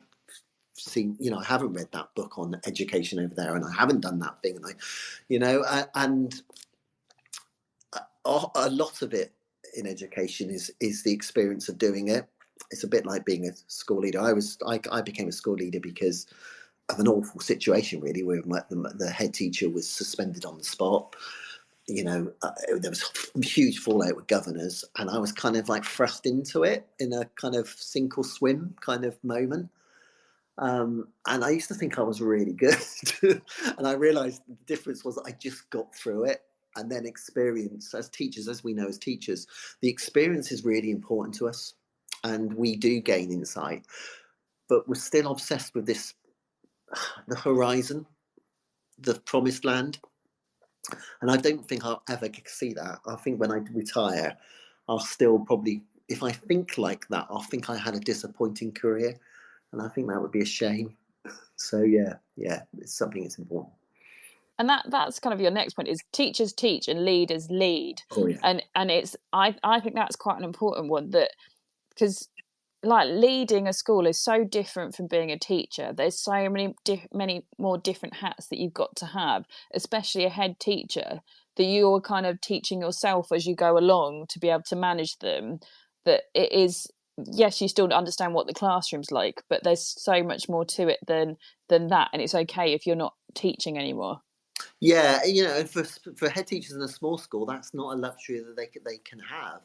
seen, I haven't read that book on education over there, and I haven't done that thing, and a lot of it in education is the experience of doing it. It's a bit like being a school leader. I became a school leader because of an awful situation, really, where the head teacher was suspended on the spot. There was huge fallout with governors, and I was kind of like thrust into it in a kind of sink or swim kind of moment. And I used to think I was really good. And I realized the difference was that I just got through it. And then experience, as teachers, as we know as teachers, the experience is really important to us. and we do gain insight, but we're still obsessed with this, the horizon, the promised land. And I don't think I'll ever see that. I think when I retire, I'll still probably, if I think like that, I'll think I had a disappointing career. And I think that would be a shame. So yeah, it's something that's important. And that's kind of your next point, is teachers teach and leaders lead. Oh yeah. And it's I think that's quite an important one, that because like leading a school is so different from being a teacher. There's so many more different hats that you've got to have, especially a head teacher, that you're kind of teaching yourself as you go along to be able to manage them. That it is, yes, you still understand what the classroom's like, but there's so much more to it than that, and it's okay if you're not teaching anymore. Yeah, for head teachers in a small school, that's not a luxury that they can have.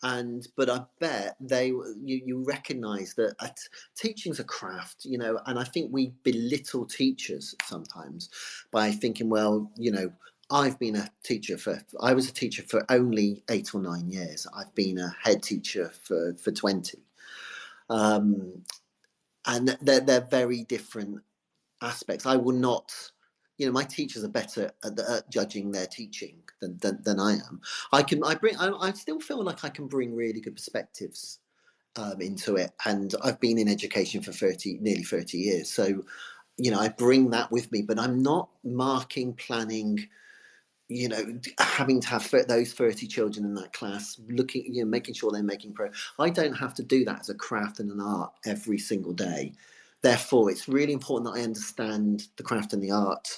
And but I bet you recognise that teaching's a craft, and I think we belittle teachers sometimes by thinking, well, I was a teacher for only 8 or 9 years. I've been a head teacher for 20. And they're very different aspects. I will not, my teachers are better at judging their teaching than I am. I still feel like I can bring really good perspectives into it, and I've been in education for nearly 30 years. So, I bring that with me, but I'm not marking, planning, having to have those 30 children in that class, looking, making sure they're making progress. I don't have to do that as a craft and an art every single day. Therefore, it's really important that I understand the craft and the art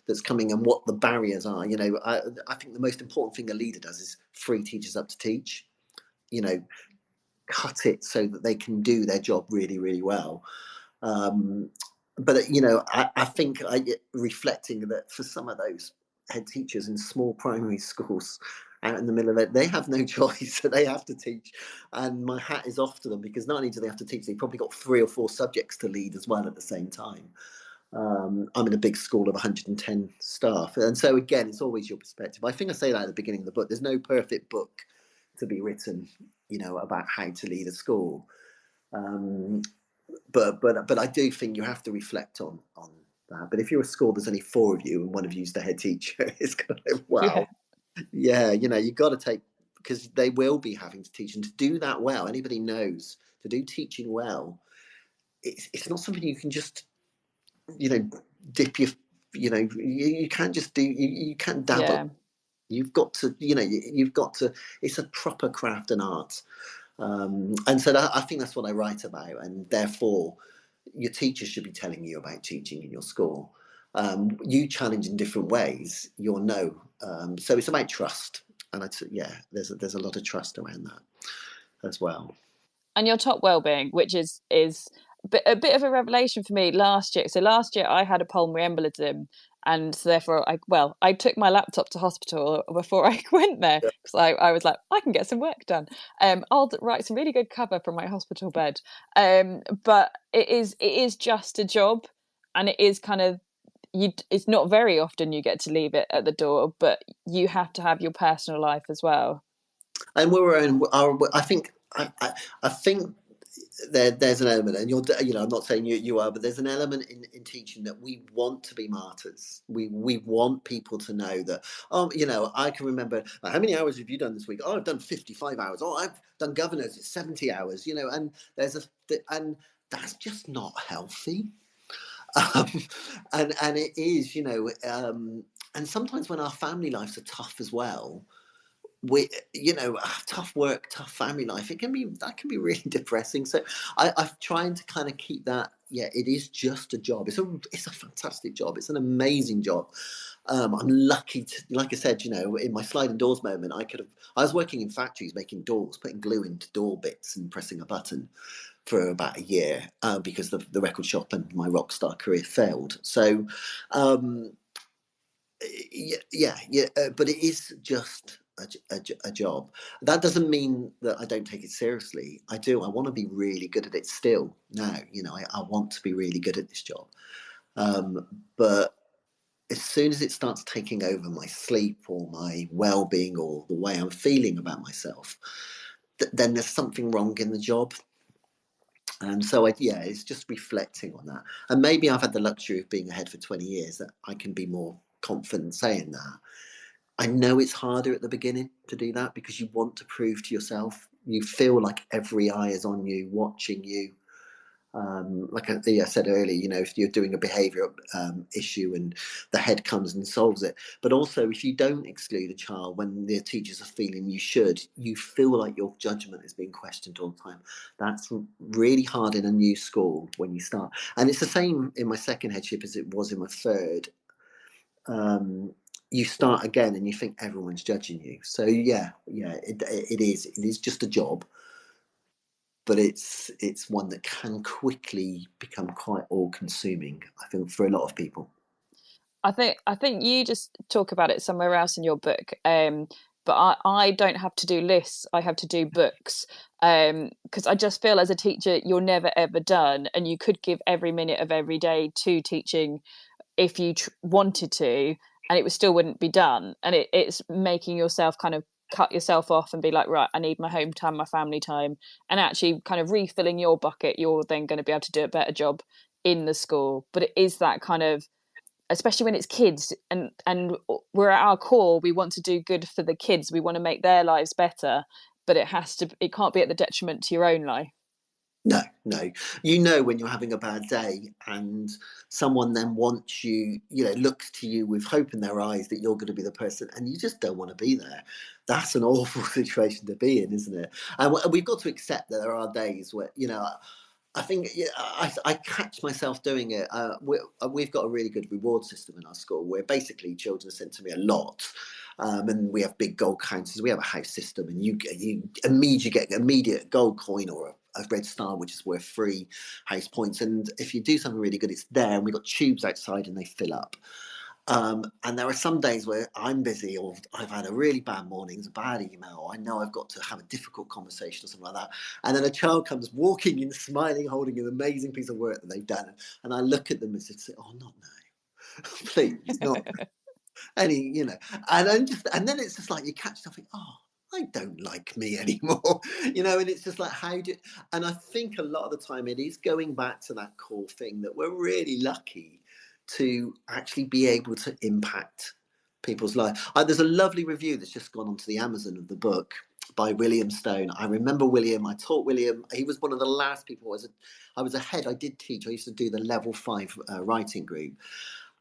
that's coming and what the barriers are. I think the most important thing a leader does is free teachers up to teach, cut it so that they can do their job really, really well. But I think reflecting that for some of those head teachers in small primary schools out in the middle of it, they have no choice, so they have to teach. And my hat is off to them, because not only do they have to teach, they've probably got 3 or 4 subjects to lead as well at the same time. I'm in a big school of 110 staff, and so again, it's always your perspective. I think I say that at the beginning of the book. There's no perfect book to be written, about how to lead a school. But I do think you have to reflect on that. But if you're a school, there's only 4 of you and one of you's the head teacher, it's kind of, wow. Yeah, you've got to take, because they will be having to teach, and to do that well, anybody knows, to do teaching well, it's not something you can just, dip your, you can't just do, you can't dabble. Yeah. You've got to, it's a proper craft and art. And so I think that's what I write about, and therefore your teachers should be telling you about teaching in your school. You challenge in different ways, you'll know. So it's about trust, and there's a lot of trust around that as well. And your top well-being, which is a bit of a revelation for me last year. So last year I had a pulmonary embolism, and so therefore I took my laptop to hospital before I went there, because I was like, I can get some work done. I'll write some really good cover from my hospital bed. But it is just a job, and it is kind of, it's not very often you get to leave it at the door, but you have to have your personal life as well. And I think there's an element, and I'm not saying you are, but there's an element in teaching that we want to be martyrs. We want people to know that, I can remember, how many hours have you done this week? Oh, I've done 55 hours. Oh, I've done governors, it's 70 hours, and and that's just not healthy. And it is, and sometimes when our family lives are tough as well, tough work, tough family life, that can be really depressing. So I'm trying to kind of keep that. Yeah, it is just a job. It's a fantastic job. It's an amazing job. I'm lucky to, like I said, in my sliding doors moment, I was working in factories making doors, putting glue into door bits and pressing a button for about a year, because the record shop and my rock star career failed. So but it is just a job. That doesn't mean that I don't take it seriously. I do. I want to be really good at it still now. I want to be really good at this job. But as soon as it starts taking over my sleep or my well-being or the way I'm feeling about myself, then there's something wrong in the job. And so, it's just reflecting on that. And maybe I've had the luxury of being ahead for 20 years that I can be more confident saying that. I know it's harder at the beginning to do that because you want to prove to yourself. You feel like every eye is on you, watching you. Like I said earlier, if you're doing a behaviour issue and the head comes and solves it, but also if you don't exclude a child when their teachers are feeling you should, you feel like your judgment is being questioned all the time. That's really hard in a new school when you start, and it's the same in my second headship as it was in my third. You start again and you think everyone's judging you. So it is just a job, but it's one that can quickly become quite all-consuming, I think, for a lot of people. I think you just talk about it somewhere else in your book, but I don't have to do lists. I have to do books, because I just feel as a teacher you're never ever done, and you could give every minute of every day to teaching if you wanted to, and it still wouldn't be done. And it's making yourself kind of cut yourself off and be like, right, I need my home time, my family time, and actually kind of refilling your bucket. You're then going to be able to do a better job in the school. But it is that kind of, especially when it's kids, and we're at our core, we want to do good for the kids, we want to make their lives better, but it can't be at the detriment to your own life. No. When you're having a bad day and someone then wants you, looks to you with hope in their eyes that you're going to be the person, and you just don't want to be there. That's an awful situation to be in, isn't it? And we've got to accept that there are days where, I think I catch myself doing it. We've got a really good reward system in our school where basically children are sent to me a lot. And we have big gold counters. We have a house system, and you get immediate gold coin or a red star, which is worth 3 house points. And if you do something really good, it's there. And we've got tubes outside, and they fill up. And there are some days where I'm busy, or I've had a really bad morning, it's a bad email, or I know I've got to have a difficult conversation or something like that. And then a child comes walking in, smiling, holding an amazing piece of work that they've done. And I look at them and say, oh, not now. Please, not. And then it's just like you catch something, oh, I don't like me anymore, and it's just like, and I think a lot of the time it is going back to that core thing that we're really lucky to actually be able to impact people's life. There's a lovely review that's just gone onto the Amazon of the book by William Stone. I remember William. I taught William. He was one of the last people. I was ahead. I did teach. I used to do the level 5 writing group.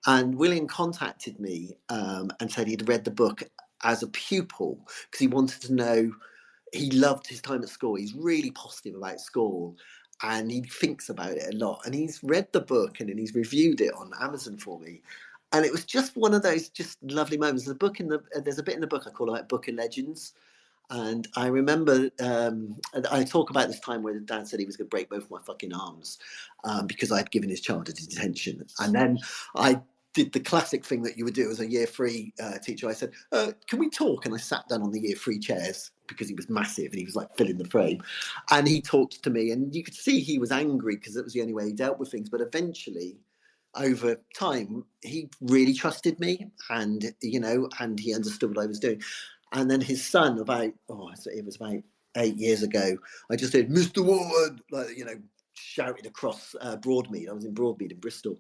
And William contacted me and said he'd read the book as a pupil because he wanted to know. He loved his time at school. He's really positive about school, and he thinks about it a lot. And he's read the book and then he's reviewed it on Amazon for me. And it was just one of those just lovely moments. There's a bit in the book I call it Book of Legends. And I remember I talk about this time where Dad said he was going to break both my fucking arms because I'd given his child a detention. And then I did the classic thing that you would do as a year 3 teacher. I said, can we talk? And I sat down on the year 3 chairs because he was massive and he was like filling the frame. And he talked to me, and you could see he was angry because it was the only way he dealt with things. But eventually, over time, he really trusted me, and and he understood what I was doing. And then his son, it was about 8 years ago, I just said, Mr. Walton, shouted across Broadmead. I was in Broadmead in Bristol.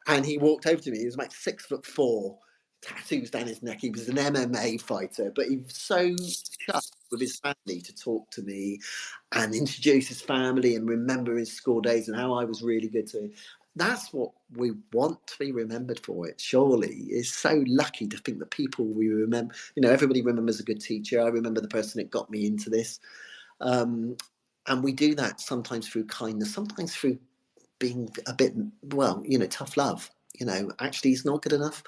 And he walked over to me. He was like 6'4", tattoos down his neck. He was an MMA fighter, but he was so chuffed with his family to talk to me and introduce his family and remember his school days and how I was really good to him. That's what we want to be remembered for. It surely is so lucky to think that people we remember, everybody remembers a good teacher. I remember the person that got me into this. And we do that sometimes through kindness, sometimes through being a bit, tough love. Actually it's not good enough.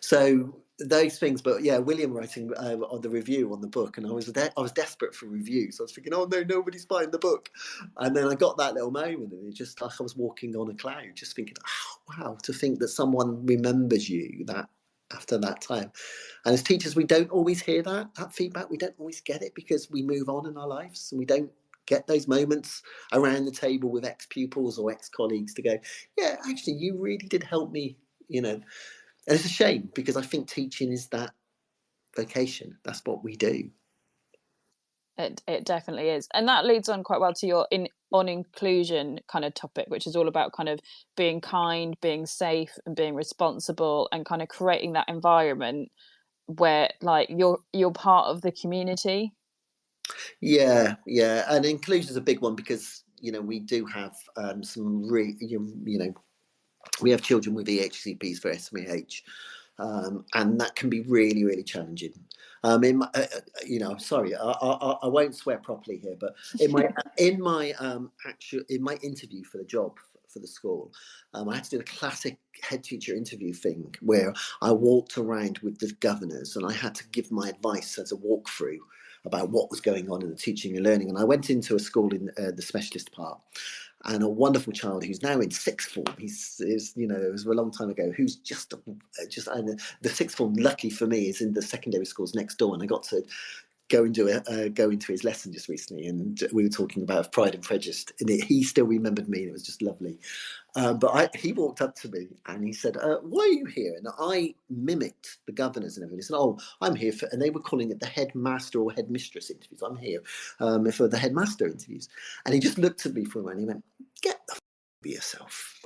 So those things. But yeah, William writing on the review on the book, and I was desperate for reviews. I was thinking, oh no, nobody's buying the book. And then I got that little moment, and it just like I was walking on a cloud, just thinking, oh wow, to think that someone remembers you that after that time. And as teachers, we don't always hear that feedback. We don't always get it because we move on in our lives, and we don't get those moments around the table with ex-pupils or ex-colleagues to go, yeah, actually, you really did help me, And it's a shame because I think teaching is that vocation. That's what we do. It definitely is. And that leads on quite well to on inclusion kind of topic, which is all about kind of being kind, being safe, and being responsible, and kind of creating that environment where like you're part of the community. Yeah, yeah, and inclusion is a big one because we do have some really we have children with EHCPs for SMH, and that can be really, really challenging. In my, sorry, I won't swear properly here, but in my interview for the job for the school, I had to do the classic head teacher interview thing where I walked around with the governors and I had to give my advice as a walkthrough about what was going on in the teaching and learning. And I went into a school in the specialist part, and a wonderful child who's now in sixth form. It was a long time ago. Who's just and the sixth form, lucky for me, is in the secondary schools next door, and I got to go into his lesson just recently, and we were talking about Pride and Prejudice, and he still remembered me, and it was just lovely. But he walked up to me and he said, "Why are you here?" And I mimicked the governors and everything. He said, "Oh, I'm here for," and they were calling it the headmaster or headmistress interviews. "I'm here for the headmaster interviews," and he just looked at me for a moment. And he went, "Get the be yourself."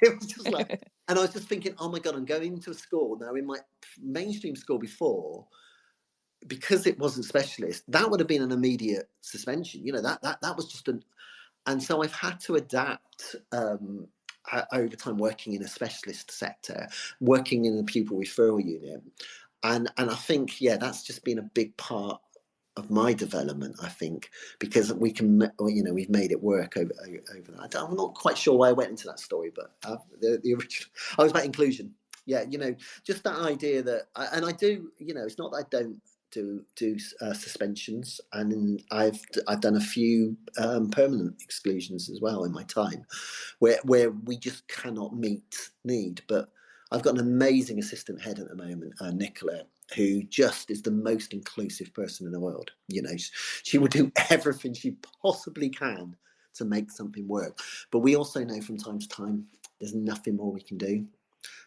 It was just like, and I was just thinking, "Oh my God, I'm going into a school now." In my mainstream school before, because it wasn't specialist, that would have been an immediate suspension. That was just an, and so I've had to adapt over time, working in a specialist sector, working in the pupil referral unit, and I think that's just been a big part of my development. I think because we've made it work over that. I'm not quite sure why I went into that story, but the original, I was about inclusion. Yeah, just that idea that, and I do. It's not that I don't do suspensions, and I've done a few permanent exclusions as well in my time, where we just cannot meet need. But I've got an amazing assistant head at the moment, Nicola, who just is the most inclusive person in the world. She will do everything she possibly can to make something work. But we also know from time to time there's nothing more we can do.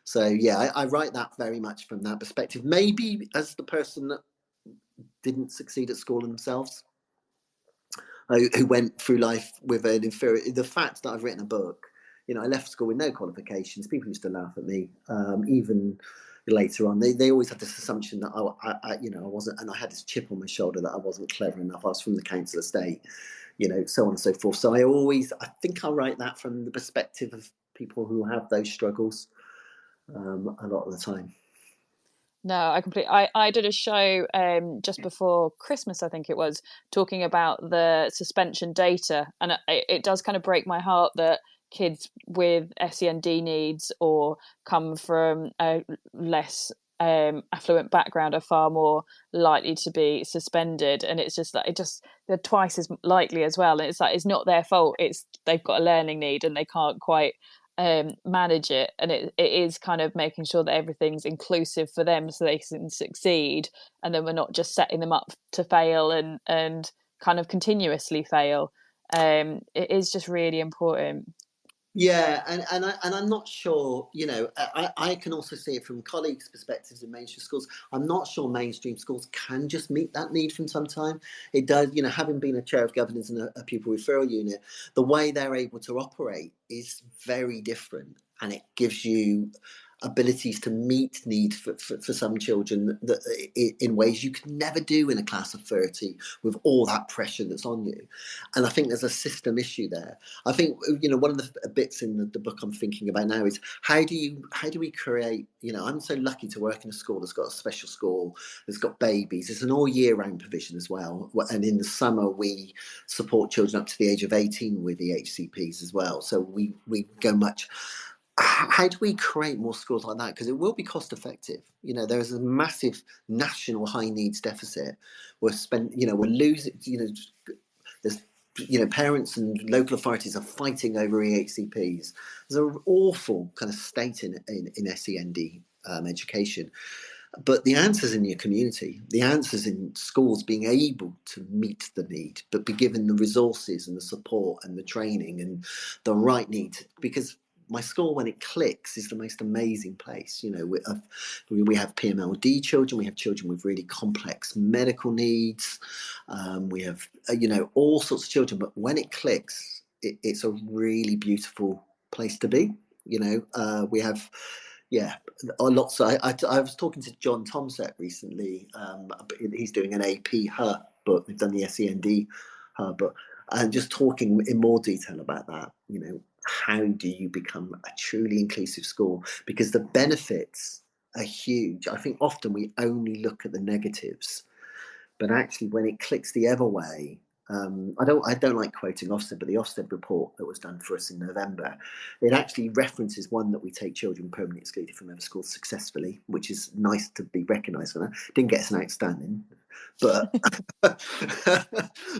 So yeah, I write that very much from that perspective. Maybe as the person that didn't succeed at school themselves, who went through life with an inferior. The fact that I've written a book, I left school with no qualifications. People used to laugh at me, even later on. They always had this assumption that I wasn't, and I had this chip on my shoulder that I wasn't clever enough. I was from the council estate, so on and so forth. So I think I write that from the perspective of people who have those struggles a lot of the time. No, I did a show just before Christmas, I think it was, talking about the suspension data, and it does kind of break my heart that kids with SEND needs or come from a less affluent background are far more likely to be suspended, and it's just like they're twice as likely as well. And it's like, it's not their fault, it's they've got a learning need and they can't quite manage it, and it is kind of making sure that everything's inclusive for them so they can succeed, and then we're not just setting them up to fail and kind of continuously fail. It is just really important. Yeah, and I'm not sure. I can also see it from colleagues' perspectives in mainstream schools. I'm not sure mainstream schools can just meet that need from time to time. It does, having been a chair of governance in a pupil referral unit, the way they're able to operate is very different, and it gives you abilities to meet need for some children that in ways you could never do in a class of 30 with all that pressure that's on you. And I think there's a system issue there. I think one of the bits in the book I'm thinking about now is how do we create, I'm so lucky to work in a school that's got a special school, that's got babies. It's an all year round provision as well, and in the summer we support children up to the age of 18 with EHCPs as well, so we go much. How do we create more schools like that? Because it will be cost effective. There is a massive national high needs deficit. We're losing, there's, parents and local authorities are fighting over EHCPs. There's an awful kind of state in SEND education. But the answer's in your community. The answer's in schools being able to meet the need, but be given the resources and the support and the training and the right need. Because my school, when it clicks, is the most amazing place. We have PMLD children, we have children with really complex medical needs, we have all sorts of children. But when it clicks, it's a really beautiful place to be. We have, yeah, lots. I was talking to John Tomset recently. He's doing an AP Her book. We've done the SEND Her book, and just talking in more detail about that. How do you become a truly inclusive school? Because the benefits are huge. I think often we only look at the negatives, but actually when it clicks the other way, I don't like quoting Ofsted, but the Ofsted report that was done for us in November, it actually references one that we take children permanently excluded from other schools successfully, which is nice to be recognised for that. Didn't get us an outstanding, but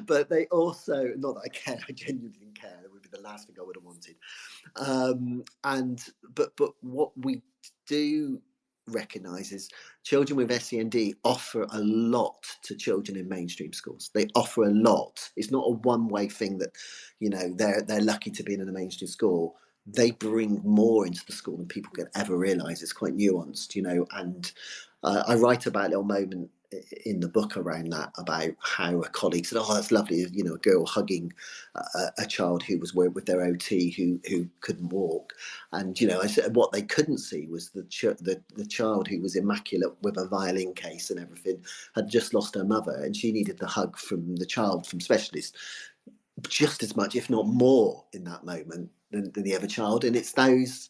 but they also, not that I care, I genuinely didn't care. It would be the last thing I would have wanted. But what we do recognise is children with SEND offer a lot to children in mainstream schools. They offer a lot. It's not a one-way thing that, they're lucky to be in a mainstream school. They bring more into the school than people can ever realise. It's quite nuanced, and I write about a little moment in the book around that, about how a colleague said, "Oh, that's lovely," a girl hugging a child who was with their OT who couldn't walk, and I said what they couldn't see was the child who was immaculate with a violin case and everything had just lost her mother, and she needed the hug from the child from specialists just as much, if not more, in that moment than the other child. And it's those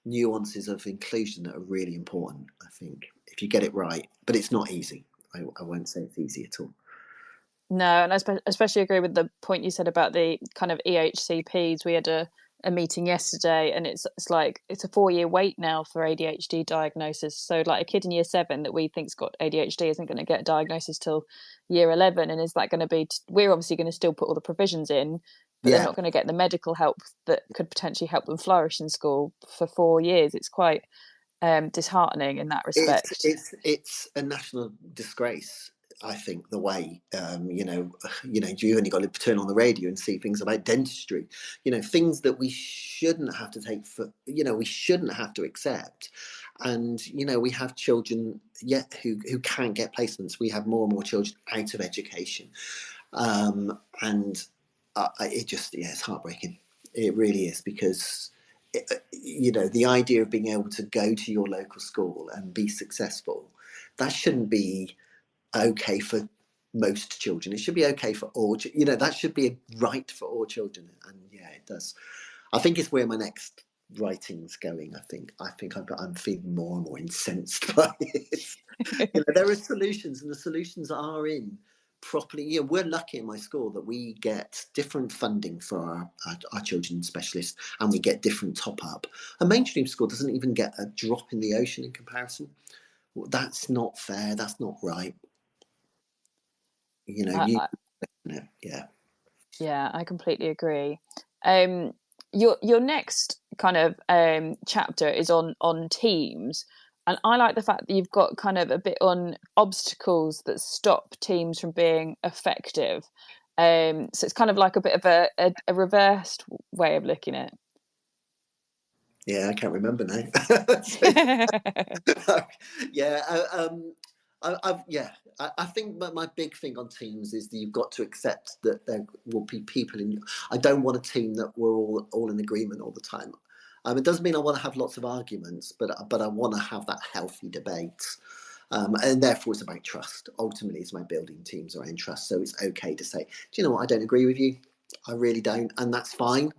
nuances of inclusion that are really important, I think, if you get it right. But it's not easy. I won't say it's easy at all. No, and I especially agree with the point you said about the kind of EHCPs. We had a meeting yesterday, and it's like it's a 4-year wait now for ADHD diagnosis. So like a kid in year 7 that we think's got ADHD isn't going to get a diagnosis till year 11. And is that going to be? We're obviously going to still put all the provisions in, but they're not going to get the medical help that could potentially help them flourish in school for 4 years. It's quite disheartening in that respect. It's a national disgrace, I think, the way you only got to turn on the radio and see things about dentistry, things that we shouldn't have to take for, we shouldn't have to accept. And we have children who can't get placements. We have more and more children out of education, and it just it's heartbreaking. It really is, because the idea of being able to go to your local school and be successful, that shouldn't be okay for most children. It should be okay for all. That should be a right for all children. And it does. I think it's where my next writing's going. I'm feeling more and more incensed by it. There are solutions, and the solutions are in properly. We're lucky in my school that we get different funding for our children's specialists, and we get different top up. A mainstream school doesn't even get a drop in the ocean in comparison. Well, that's not fair. That's not right. Yeah. Yeah, I completely agree. Your next kind of chapter is on teams, and I like the fact that you've got kind of a bit on obstacles that stop teams from being effective. So it's kind of like a bit of a reversed way of looking at it. Yeah, I can't remember now. I think my big thing on teams is that you've got to accept that there will be people in. I don't want a team that we're all in agreement all the time. It doesn't mean I want to have lots of arguments, but I want to have that healthy debate. And therefore, it's about trust. Ultimately, it's about building teams around trust. So it's okay to say, do you know what? I don't agree with you. I really don't, and that's fine.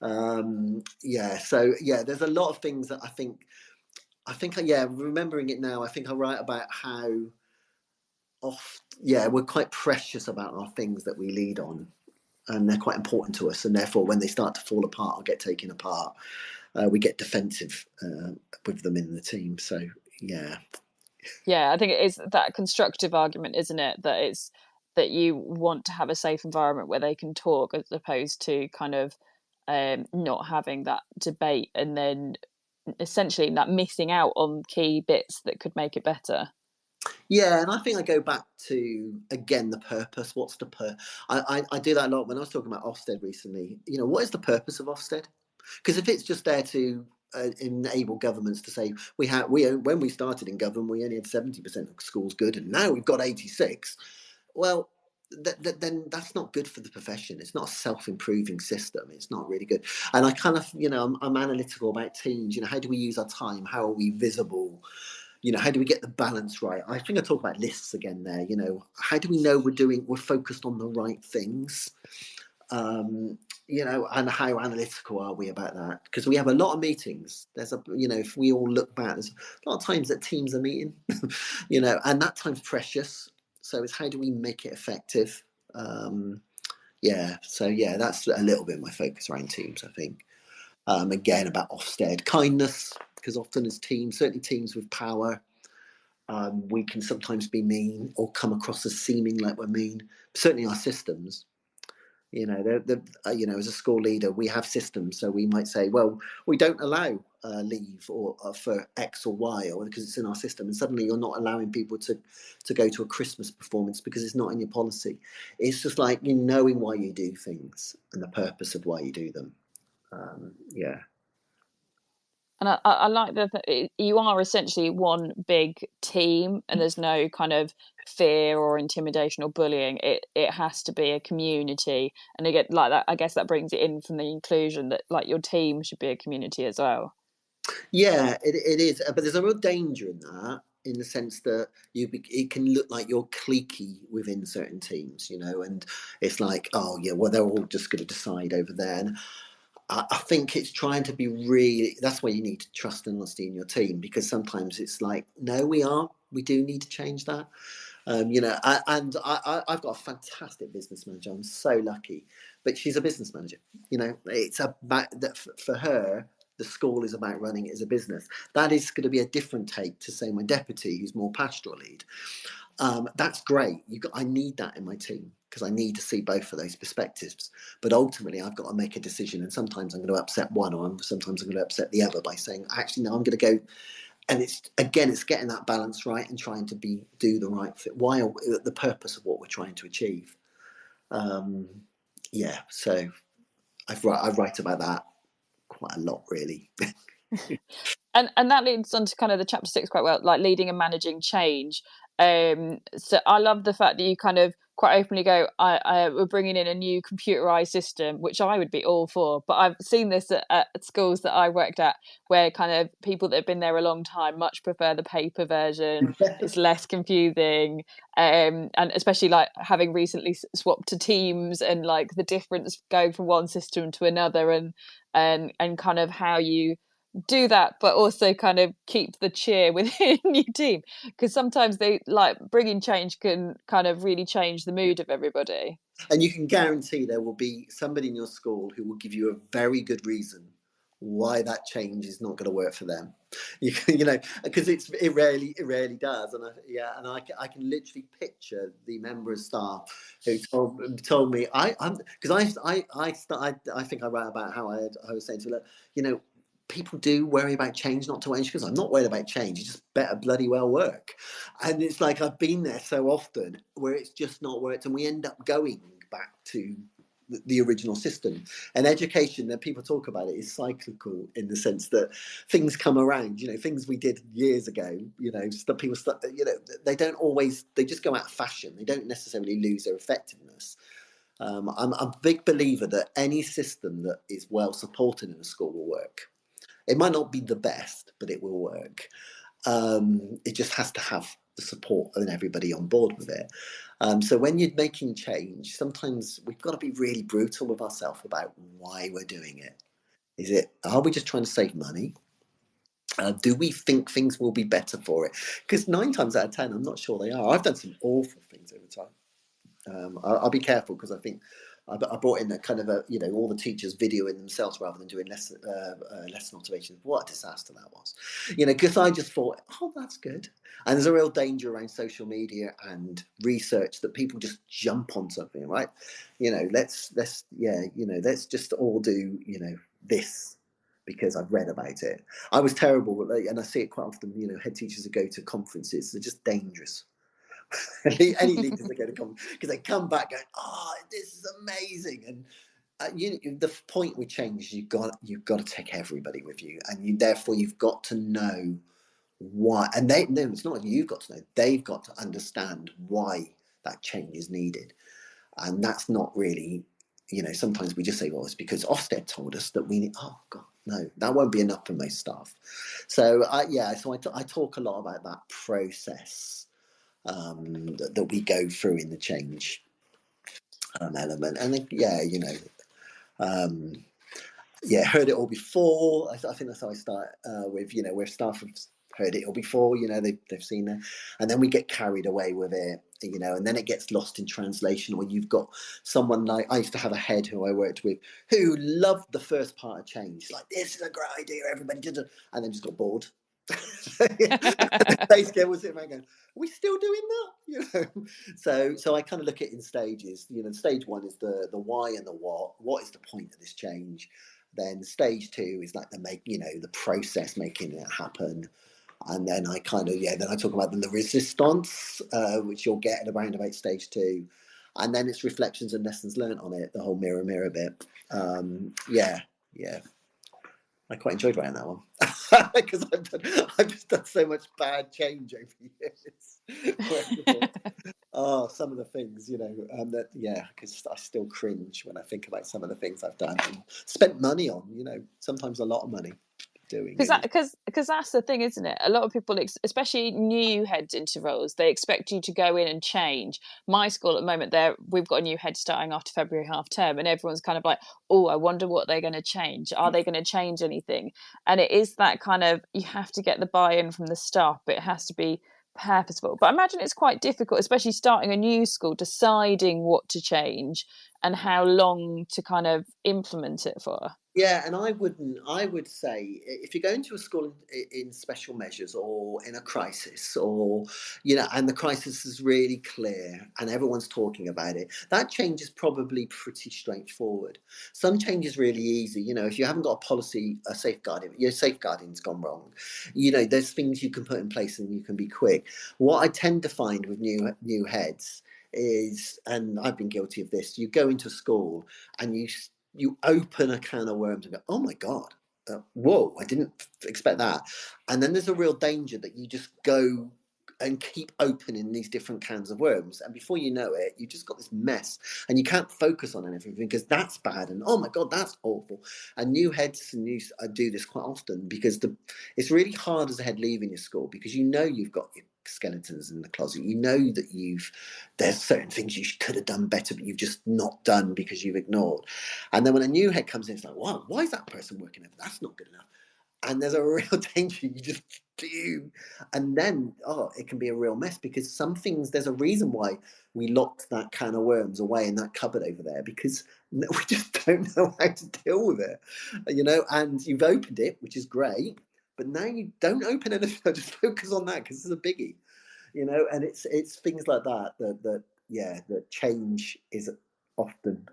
There's a lot of things that I think remembering it now, I think I write about how we're quite precious about our things that we lead on, and they're quite important to us, and therefore when they start to fall apart or get taken apart, we get defensive with them in the team. So I think it is that constructive argument, isn't it, that it's that you want to have a safe environment where they can talk, as opposed to kind of not having that debate and then essentially that missing out on key bits that could make it better. Yeah, and I think I go back to, again, the purpose. What's the I do that a lot when I was talking about Ofsted recently. What is the purpose of Ofsted? Because if it's just there to enable governments to say when we started in government, we only had 70% of schools good, and now we've got 86. Well, then that's not good for the profession. It's not a self-improving system. It's not really good. And I kind of, I'm analytical about teams. How do we use our time? How are we visible? How do we get the balance right? I think I talk about lists again there. How do we know we're focused on the right things? And how analytical are we about that? Because we have a lot of meetings. If we all look back, there's a lot of times that teams are meeting, and that time's precious. So it's how do we make it effective? That's a little bit my focus around teams, I think. Again, about Ofsted kindness, because often as teams, certainly teams with power, we can sometimes be mean or come across as seeming like we're mean. Certainly our systems. As a school leader, we have systems, so we might say, well, we don't allow leave or for X or Y, or because it's in our system, and suddenly you're not allowing people to go to a Christmas performance because it's not in your policy. It's just like knowing why you do things and the purpose of why you do them. And I like that you are essentially one big team, and there's no kind of fear or intimidation or bullying. It has to be a community, and again, like that, I guess that brings it in from the inclusion that like your team should be a community as well. Yeah, it is, but there's a real danger in that, in the sense that it can look like you're cliquey within certain teams, and it's like, oh yeah, well they're all just going to decide over there. And I think it's trying to be really, that's why you need trust and honesty in your team, because sometimes it's like, no, we do need to change that. And I've got a fantastic business manager. I'm so lucky, but she's a business manager. It's about that for her. The school is about running it as a business. That is going to be a different take to, say, my deputy, who's more pastoral lead. That's great. I need that in my team, because I need to see both of those perspectives. But ultimately, I've got to make a decision, and sometimes I'm going to upset one, or sometimes I'm going to upset the other by saying, actually, no, I'm going to go. And it's getting that balance right and trying to do the right fit. Why the purpose of what we're trying to achieve? So I write about that quite a lot, really. And that leads on to kind of the chapter 6 quite well, like leading and managing change. So I love the fact that you kind of quite openly go, we're bringing in a new computerized system, which I would be all for. But I've seen this at schools that I worked at, where kind of people that have been there a long time much prefer the paper version. It's less confusing, and especially like having recently swapped to Teams, and like the difference going from one system to another, and kind of how you do that, but also kind of keep the cheer within your team, because sometimes they like bringing change can kind of really change the mood of everybody. And you can guarantee there will be somebody in your school who will give you a very good reason why that change is not going to work for them. Because it rarely does. And I can literally picture the member of staff who told me I think I wrote about how I was saying to her, people do worry about change, not to worry. She goes, I'm not worried about change. It just better bloody well work. And it's like, I've been there so often where it's just not worked, and we end up going back to the original system. And education, that people talk about it, is cyclical, in the sense that things come around. Things we did years ago. People, they don't always. They just go out of fashion. They don't necessarily lose their effectiveness. I'm a big believer that any system that is well supported in a school will work. It might not be the best, but it will work. It just has to have the support and everybody on board with it. So when you're making change, sometimes we've got to be really brutal with ourselves about why we're doing it. Are we just trying to save money? Do we think things will be better for it? Because 9 times out of 10, I'm not sure they are. I've done some awful things over time. I'll be careful, because I think I brought in a kind of all the teachers videoing themselves rather than doing lesson observations. What a disaster that was, because I just thought, oh, that's good. And there's a real danger around social media and research that people just jump on something, right? Let's just all do, this because I've read about it. I was terrible, and I see it quite often, head teachers who go to conferences, they're just dangerous. Any leaders that go to conference, because they come back going, oh, this is amazing. And the point with change is you've got to take everybody with you, and therefore you've got to know why. And it's not you've got to know, they've got to understand why that change is needed. And that's not really, sometimes we just say, well, it's because Ofsted told us that we need, oh God, no, that won't be enough for most staff. So I talk a lot about that process that we go through in the change element. And heard it all before. I think that's how I start with, where staff have heard it all before, they've seen it. And then we get carried away with it, and then it gets lost in translation. When you've got someone like, I used to have a head who I worked with who loved the first part of change. Like, this is a great idea, everybody did it. And then just got bored. Basically, I was sitting around going, are we still doing that? So I kind of look at it in stages. Stage one is the why and the what is the point of this change. Then stage two is like the process making it happen. And then I talk about the resistance, which you'll get at around about stage two. And then it's reflections and lessons learned on it, the whole mirror bit. I quite enjoyed writing that one because I've just done so much bad change over the years. Some of the things, because I still cringe when I think about some of the things I've done and spent money on, sometimes a lot of money doing. Because that's the thing, isn't it? A lot of people, especially new heads into roles, they expect you to go in and change. My school at the moment, we've got a new head starting after February half term, and everyone's kind of like, oh, I wonder what they're going to change. Are they going to change anything? And it is that kind of, you have to get the buy-in from the staff, but it has to be purposeful. But I imagine it's quite difficult, especially starting a new school, deciding what to change and how long to kind of implement it for. Yeah, and I would say if you go into a school in special measures or in a crisis, or and the crisis is really clear and everyone's talking about it, that change is probably pretty straightforward. Some change is really easy. If you haven't got a policy, a safeguarding, your safeguarding's gone wrong. There's things you can put in place and you can be quick. What I tend to find with new heads is, and I've been guilty of this, you go into school and you open a can of worms and go, oh my God, whoa, I didn't expect that. And then there's a real danger that you just go and keep opening these different cans of worms. And before you know it, you just got this mess and you can't focus on anything because that's bad. And oh my God, that's awful. And new heads I do this quite often because it's really hard as a head leaving your school because you've got your skeletons in the closet. That there's certain things you could have done better, but you've just not done because you've ignored. And then when a new head comes in, it's like, wow, why is that person working over? That's not good enough. And there's a real danger you just do. And then, it can be a real mess because some things, there's a reason why we locked that can of worms away in that cupboard over there because we just don't know how to deal with it, and you've opened it, which is great. But now you don't open anything, just focus on that because it's a biggie, and it's things like that change is often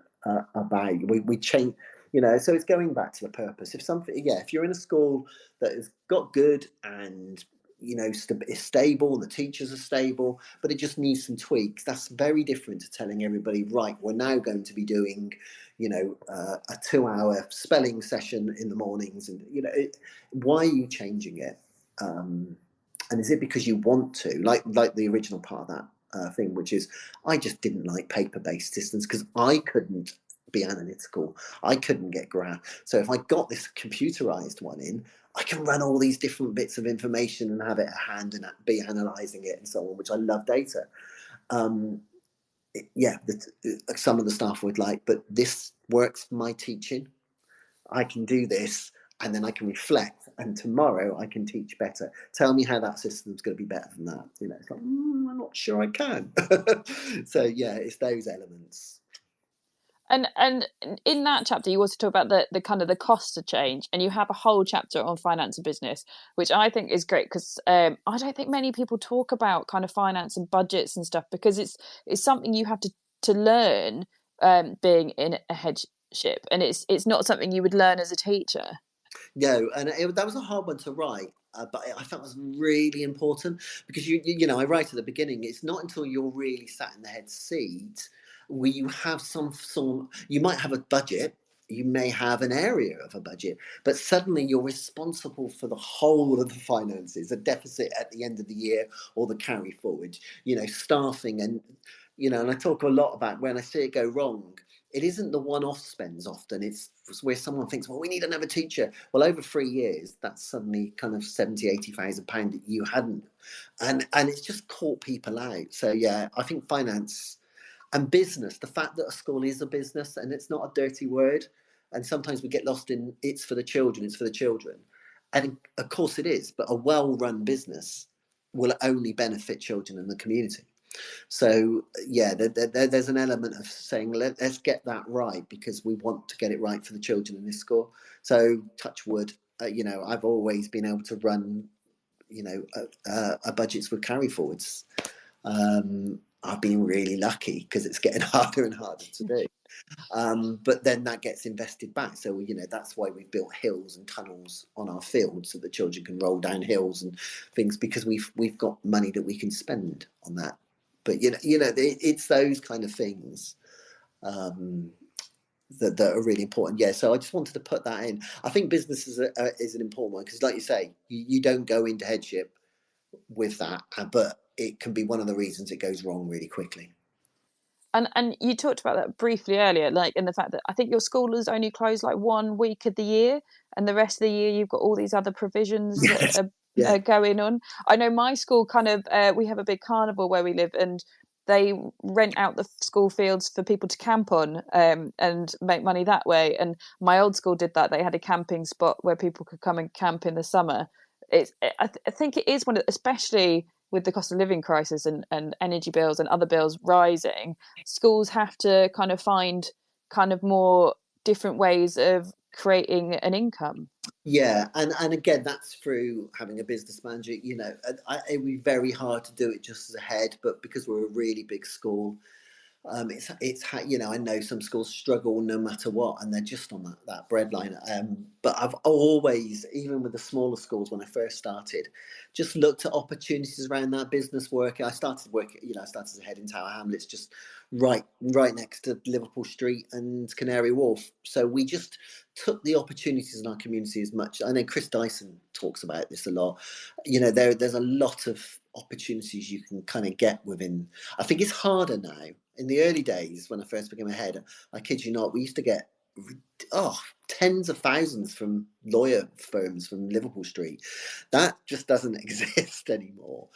about. We change, so it's going back to the purpose. If you're in a school that has got good and, is stable, the teachers are stable, but it just needs some tweaks, that's very different to telling everybody, right, we're now going to be doing, a 2-hour spelling session in the mornings. And, why are you changing it? And is it because you want to, like the original part of that thing, which is, I just didn't like paper-based systems because I couldn't be analytical. I couldn't get graph. So if I got this computerized one in, I can run all these different bits of information and have it at hand and be analyzing it and so on, which I love data. Some of the staff would like, but this works for my teaching. I can do this and then I can reflect and tomorrow I can teach better. Tell me how that system's going to be better than that. It's like, I'm not sure I can. So it's those elements. And in that chapter, you also talk about the kind of the cost of change, and you have a whole chapter on finance and business, which I think is great because I don't think many people talk about kind of finance and budgets and stuff because it's something you have to learn being in a headship, and it's not something you would learn as a teacher. No, and that was a hard one to write. But I thought it was really important because I write at the beginning. It's not until you're really sat in the head seat where you have you might have a budget, you may have an area of a budget, but suddenly you're responsible for the whole of the finances, a deficit at the end of the year or the carry forward, staffing and you know, and I talk a lot about when I see it go wrong, it isn't the one-off spends often. It's where someone thinks, well, we need another teacher. Well, over 3 years, that's suddenly kind of 70, 80,000 pounds that you hadn't. And it's just caught people out. So yeah, I think finance and business, the fact that a school is a business and it's not a dirty word. And sometimes we get lost in it's for the children, it's for the children. And of course it is, but a well-run business will only benefit children in the community. So yeah, there's an element of saying let's get that right because we want to get it right for the children in this school. So touch wood, you know, I've always been able to run, you know, a budgets with carry forwards. I've been really lucky because it's getting harder and harder to do. But then that gets invested back. So, you know, that's why we've built hills and tunnels on our field so that children can roll down hills and things because we've got money that we can spend on that. But, it's those kind of things that are really important. Yeah, so I just wanted to put that in. I think business is an important one because, like you say, you don't go into headship with that, but it can be one of the reasons it goes wrong really quickly. And you talked about that briefly earlier, like in the fact that I think your school is only closed like 1 week of the year, and the rest of the year you've got all these other provisions that are going on. I know my school kind of we have a big carnival where we live, and they rent out the school fields for people to camp on and make money that way. And my old school did that; they had a camping spot where people could come and camp in the summer. I think it is especially with the cost of living crisis and energy bills and other bills rising, schools have to kind of find kind of more different ways of creating an income. Yeah, and again, that's through having a business manager. You know, it'd be very hard to do it just as a head, but because we're a really big school, it's I know some schools struggle no matter what, and they're just on that breadline. But I've always, even with the smaller schools when I first started, just looked at opportunities around that business work. I started as a head in Tower Hamlets, just right next to Liverpool Street and Canary Wharf. So we just took the opportunities in our community as much. I know Chris Dyson talks about this a lot. You know, there's a lot of opportunities you can kind of get within. I think it's harder now. In the early days when I first became a head, I kid you not, we used to get tens of thousands from lawyer firms from Liverpool Street. That just doesn't exist anymore.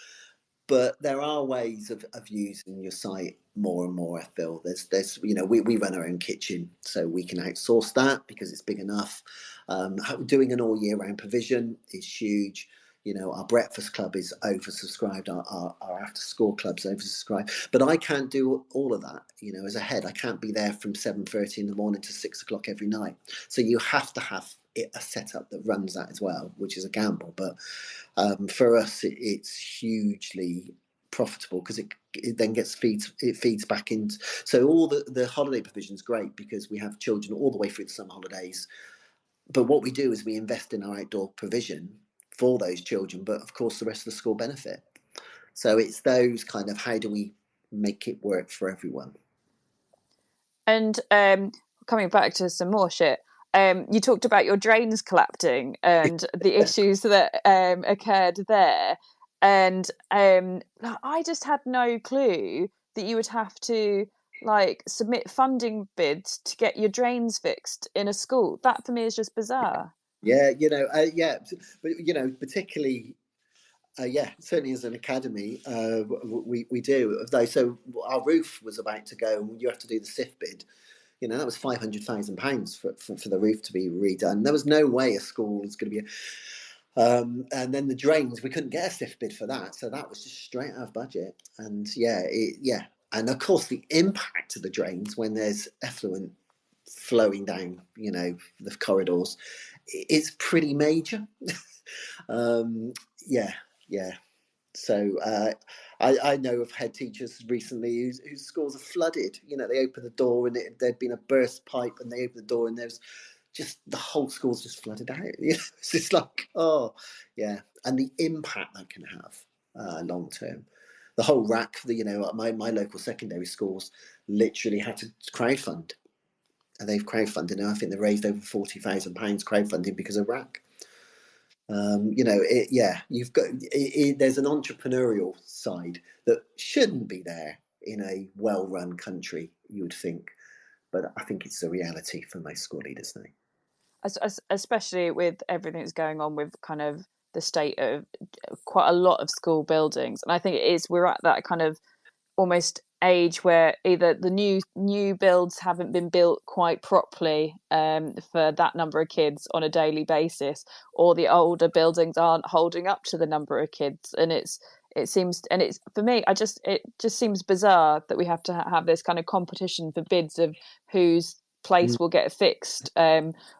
But there are ways of using your site more and more. I feel there's we run our own kitchen, so we can outsource that because it's big enough. Doing an all year round provision is huge. You know, our breakfast club is oversubscribed. Our after school club's oversubscribed. But I can't do all of that. You know, as a head, I can't be there from 7:30 in the morning to 6 o'clock every night. So you have to have a setup that runs that as well, which is a gamble. But for us, it's hugely profitable because it then feeds back into. So all the holiday provision is great because we have children all the way through the summer holidays. But what we do is we invest in our outdoor provision for those children, but of course the rest of the school benefit. So it's those kind of, how do we make it work for everyone? And coming back to some more shit, you talked about your drains collapsing and the issues that occurred there. And I just had no clue that you would have to submit funding bids to get your drains fixed in a school. That for me is just bizarre. Yeah, but particularly, certainly as an academy, we do. Though, so our roof was about to go, and you have to do the SIF bid. You know, that was £500,000 for the roof to be redone. There was no way a school was going to be. And then the drains, we couldn't get a SIF bid for that, so that was just straight out of budget. And and of course the impact of the drains when there's effluent flowing down, the corridors, it's pretty major. Yeah. So I know of head teachers recently whose schools are flooded. You know, they open the door and there'd been a burst pipe, and they open the door and there's just the whole school's just flooded out. It's just like, oh yeah, and the impact that can have long term. The whole rack, my local secondary schools literally had to crowdfund, and they've crowdfunded, and I think they raised over £40,000 crowdfunding because of rack. You've got there's an entrepreneurial side that shouldn't be there in a well-run country, you would think. But I think it's a reality for most school leaders now. Especially with everything that's going on with kind of the state of quite a lot of school buildings. And I think we're at that kind of almost age where either the new builds haven't been built quite properly for that number of kids on a daily basis, or the older buildings aren't holding up to the number of kids. And it's for me, it just seems bizarre that we have to have this kind of competition for bids of whose place will get fixed,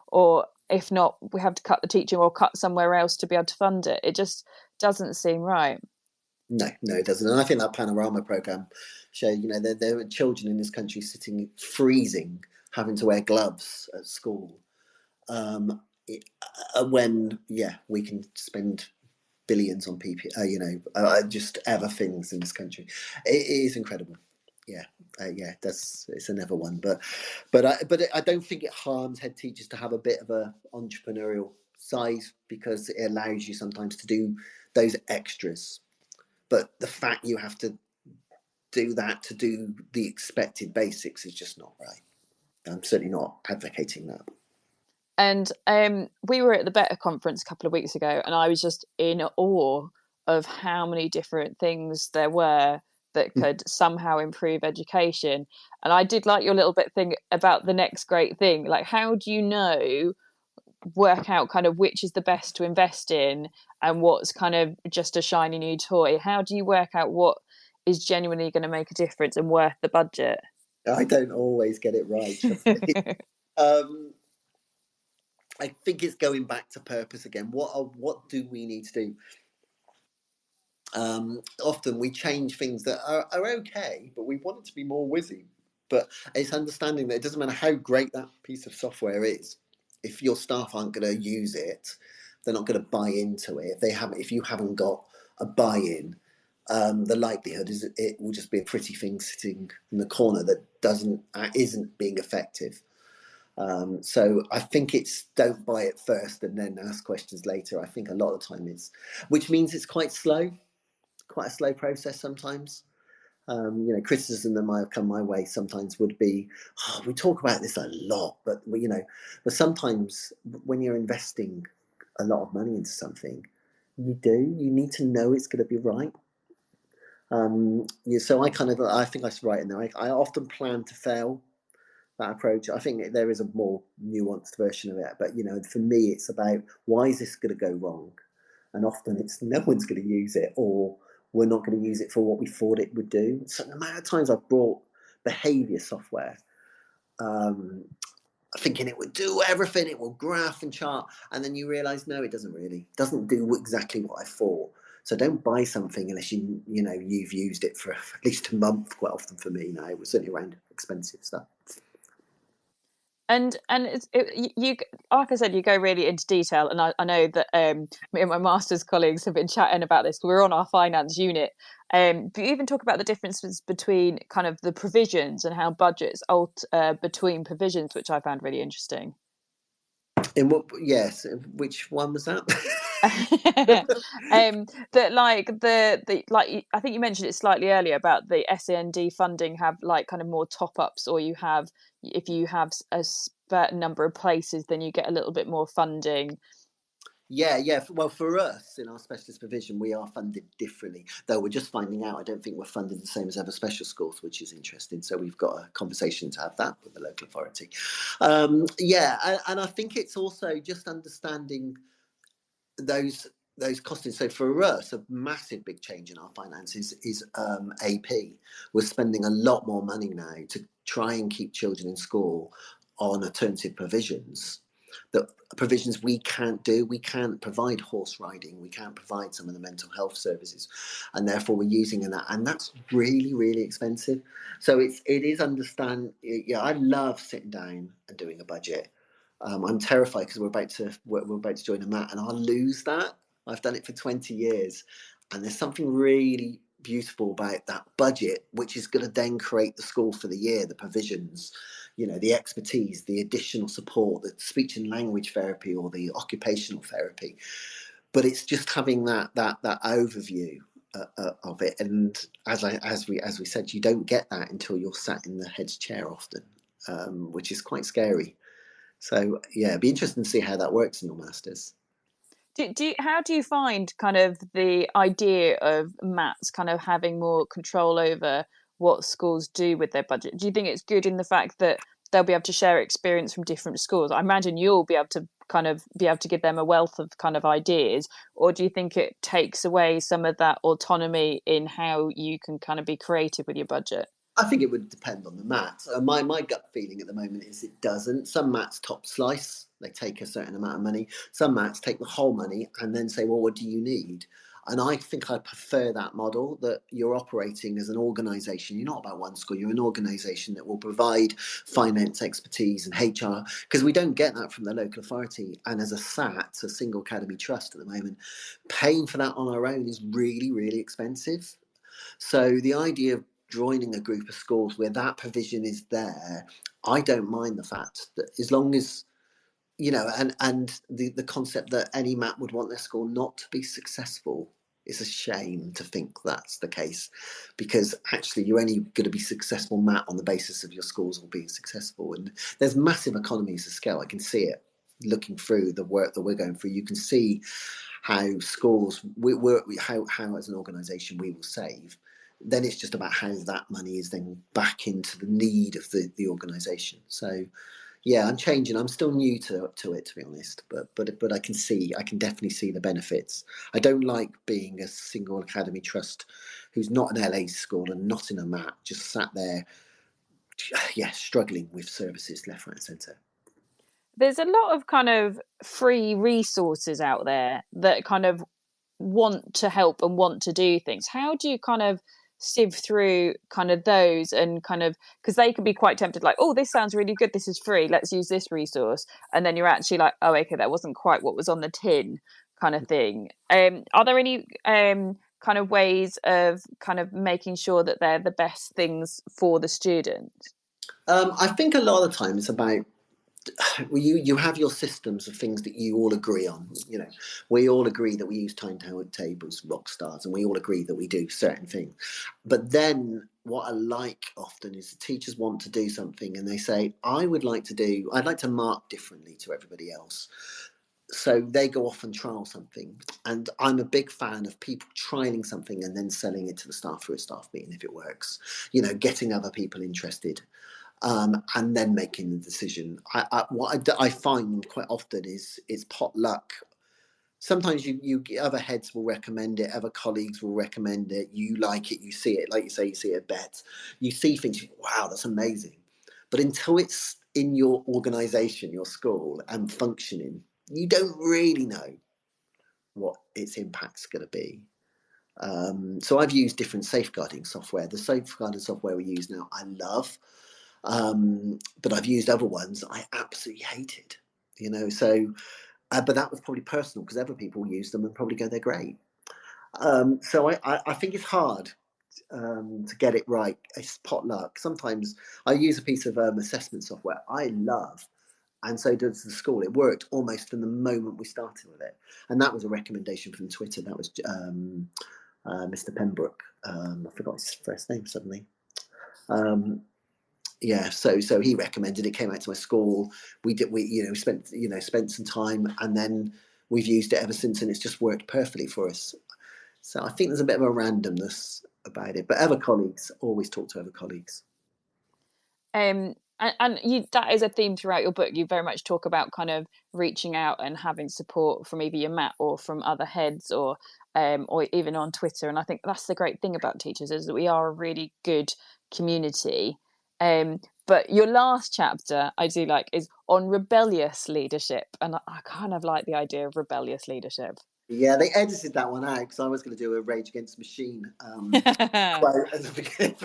or if not, we have to cut the teaching or cut somewhere else to be able to fund it. It just doesn't seem right. No, it doesn't. And I think that Panorama programme showed, there are children in this country sitting freezing, having to wear gloves at school. When we can spend billions on PPE, just other things in this country. It is incredible. It's another one. But I don't think it harms head teachers to have a bit of a entrepreneurial side, because it allows you sometimes to do those extras. But the fact you have to do that to do the expected basics is just not right. I'm certainly not advocating that. And we were at the Better Conference a couple of weeks ago, and I was just in awe of how many different things there were that could somehow improve education. And I did like your little bit thing about the next great thing. Like, how do you work out kind of which is the best to invest in and what's kind of just a shiny new toy? How do you work out what is genuinely going to make a difference and worth the budget? I don't always get it right. I think it's going back to purpose again. What do we need to do? Often we change things that are okay, but we want it to be more whizzy. But it's understanding that it doesn't matter how great that piece of software is. If your staff aren't going to use it, they're not going to buy into it. If you haven't got a buy-in, the likelihood is that it will just be a pretty thing sitting in the corner that isn't being effective. So I think it's don't buy it first and then ask questions later. I think a lot of the time which means it's quite a slow process sometimes. Criticism that might have come my way sometimes would be, we talk about this a lot, but sometimes when you're investing a lot of money into something, you need to know it's going to be right. So I think I was right in there. I often plan to fail that approach. I think there is a more nuanced version of it, but for me, it's about, why is this going to go wrong? And often it's no one's going to use it, or we're not going to use it for what we thought it would do. So the amount of times I've brought behaviour software, thinking it would do everything, it will graph and chart, and then you realise, no, it doesn't do exactly what I thought. So don't buy something unless you've used it for at least a month. Quite often for me now, it was certainly around expensive stuff. And you, like I said, you go really into detail, and I know that me and my master's colleagues have been chatting about this. We're on our finance unit, but you even talk about the differences between kind of the provisions and how budgets alter between provisions, which I found really interesting. In what? Yes. Which one was that? That I think you mentioned it slightly earlier about the SEND funding have like kind of more top ups, or if you have a certain number of places, then you get a little bit more funding. Yeah. Well, for us in our specialist provision, we are funded differently, though we're just finding out. I don't think we're funded the same as other special schools, which is interesting. So we've got a conversation to have that with the local authority. And I think it's also just understanding those costings. So for us, a massive big change in our finances is AP. We're spending a lot more money now to try and keep children in school on alternative provisions. The provisions we can't do. We can't provide horse riding. We can't provide some of the mental health services, and therefore we're using that, and that's really, really expensive. So it is understand. Yeah, I love sitting down and doing a budget. I'm terrified because we're about to join a mat, and I'll lose that. I've done it for 20 years, and there's something really beautiful about that budget, which is going to then create the school for the year, the provisions, the expertise, the additional support, the speech and language therapy or the occupational therapy. But it's just having that overview of it. And as we said, you don't get that until you're sat in the head's chair often, which is quite scary. So yeah, it'd be interesting to see how that works in your masters. How do you find kind of the idea of Matt's kind of having more control over what schools do with their budget? Do you think it's good in the fact that they'll be able to share experience from different schools? I imagine you'll be able to give them a wealth of kind of ideas, or do you think it takes away some of that autonomy in how you can kind of be creative with your budget? I think it would depend on the mat. My gut feeling at the moment is it doesn't. Some mats top slice, they take a certain amount of money. Some mats take the whole money and then say, well, what do you need? And I think I prefer that model, that you're operating as an organisation. You're not about one school, you're an organisation that will provide finance expertise and HR, because we don't get that from the local authority. And as a SAT, a single academy trust at the moment, paying for that on our own is really, really expensive. So the idea of joining a group of schools where that provision is there, I don't mind the fact that as long as, and the concept that any MAT would want their school not to be successful is a shame to think that's the case, because actually you're only going to be successful MAT on the basis of your schools all being successful. And there's massive economies of scale. I can see it looking through the work that we're going through. You can see how schools, how as an organisation we will save. Then it's just about how that money is then back into the need of the organisation. So yeah, I'm changing. I'm still new to it, to be honest, but I can definitely see the benefits. I don't like being a single academy trust who's not an LA school and not in a MAT, just sat there, yeah, struggling with services left, right, and centre. There's a lot of kind of free resources out there that kind of want to help and want to do things. How do you kind of sieve through kind of those, and kind of, because they can be quite tempted, like, oh, this sounds really good, this is free, let's use this resource, and then you're actually like, oh, okay, that wasn't quite what was on the tin, kind of thing. Are there any kind of ways of kind of making sure that they're the best things for the student? I think a lot of the time it's about, well, you have your systems of things that you all agree on. We all agree that we use timetables, rock stars, and we all agree that we do certain things. But then what I like often is the teachers want to do something and they say, I'd like to mark differently to everybody else. So they go off and trial something. And I'm a big fan of people trialing something and then selling it to the staff through a staff meeting if it works, getting other people interested. And then making the decision. What I find quite often is it's potluck. Sometimes you other heads will recommend it, other colleagues will recommend it. You like it, you see it, like you say, you see it at bets. You see things, you think, wow, that's amazing. But until it's in your organisation, your school, and functioning, you don't really know what its impact's going to be. So I've used different safeguarding software. The safeguarding software we use now, I love. But I've used other ones I absolutely hated, but that was probably personal because other people use them and probably go, they're great. So I think it's hard to get it right. It's potluck. Sometimes I use a piece of assessment software I love, and so does the school. It worked almost from the moment we started with it. And that was a recommendation from Twitter. That was Mr. Pembroke. I forgot his first name suddenly. Yeah, so he recommended it, came out to my school. We spent some time, and then we've used it ever since, and it's just worked perfectly for us. So I think there's a bit of a randomness about it, but other colleagues, always talk to other colleagues. And that is a theme throughout your book. You very much talk about kind of reaching out and having support from either your MAT or from other heads, or even on Twitter. And I think that's the great thing about teachers, is that we are a really good community. But your last chapter I do like is on rebellious leadership, and I kind of like the idea of rebellious leadership. Yeah, they edited that one out because I was going to do a Rage Against the Machine quote at the beginning.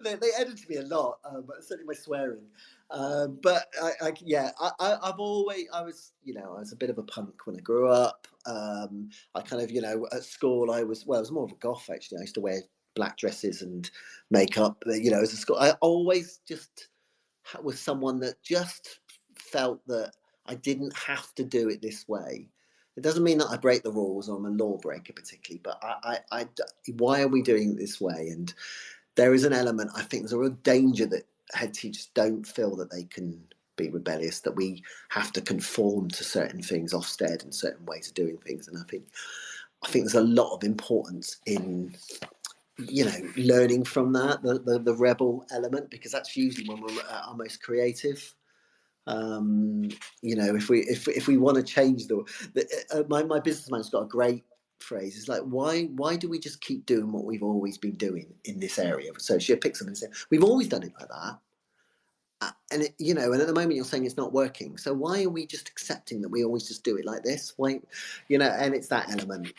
They edited me a lot, but certainly my swearing. But I've always, I was a bit of a punk when I grew up. I kind of, at school I was more of a goth actually. I used to wear black dresses and makeup. As a school, I always just was someone that just felt that I didn't have to do it this way. It doesn't mean that I break the rules or I'm a lawbreaker particularly, but why are we doing it this way? And there is an element, I think there's a real danger that head teachers don't feel that they can be rebellious, that we have to conform to certain things Ofsted and certain ways of doing things. And I think there's a lot of importance in, learning from that, the rebel element, because that's usually when we're at our most creative. If we want to change my businessman's got a great phrase. It's like, why do we just keep doing what we've always been doing in this area? So she'll pick something and say, we've always done it like that. And and at the moment you're saying it's not working. So why are we just accepting that we always just do it like this? Why, and it's that element,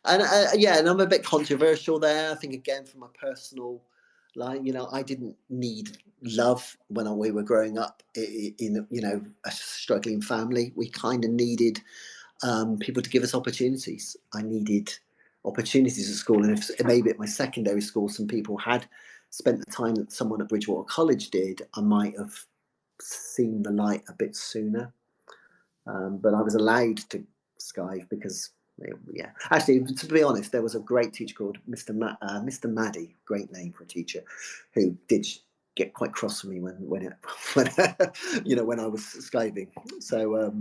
and I'm a bit controversial there. I think, again, from my personal life, I didn't need love when we were growing up in a struggling family. We kind of needed people to give us opportunities. I needed opportunities at school, and if maybe at my secondary school some people had spent the time that someone at Bridgewater College did, I might have seen the light a bit sooner. But I was allowed to skive because, actually, to be honest, there was a great teacher called Mr. Maddy, great name for a teacher, who did get quite cross with me when I was skiving. So at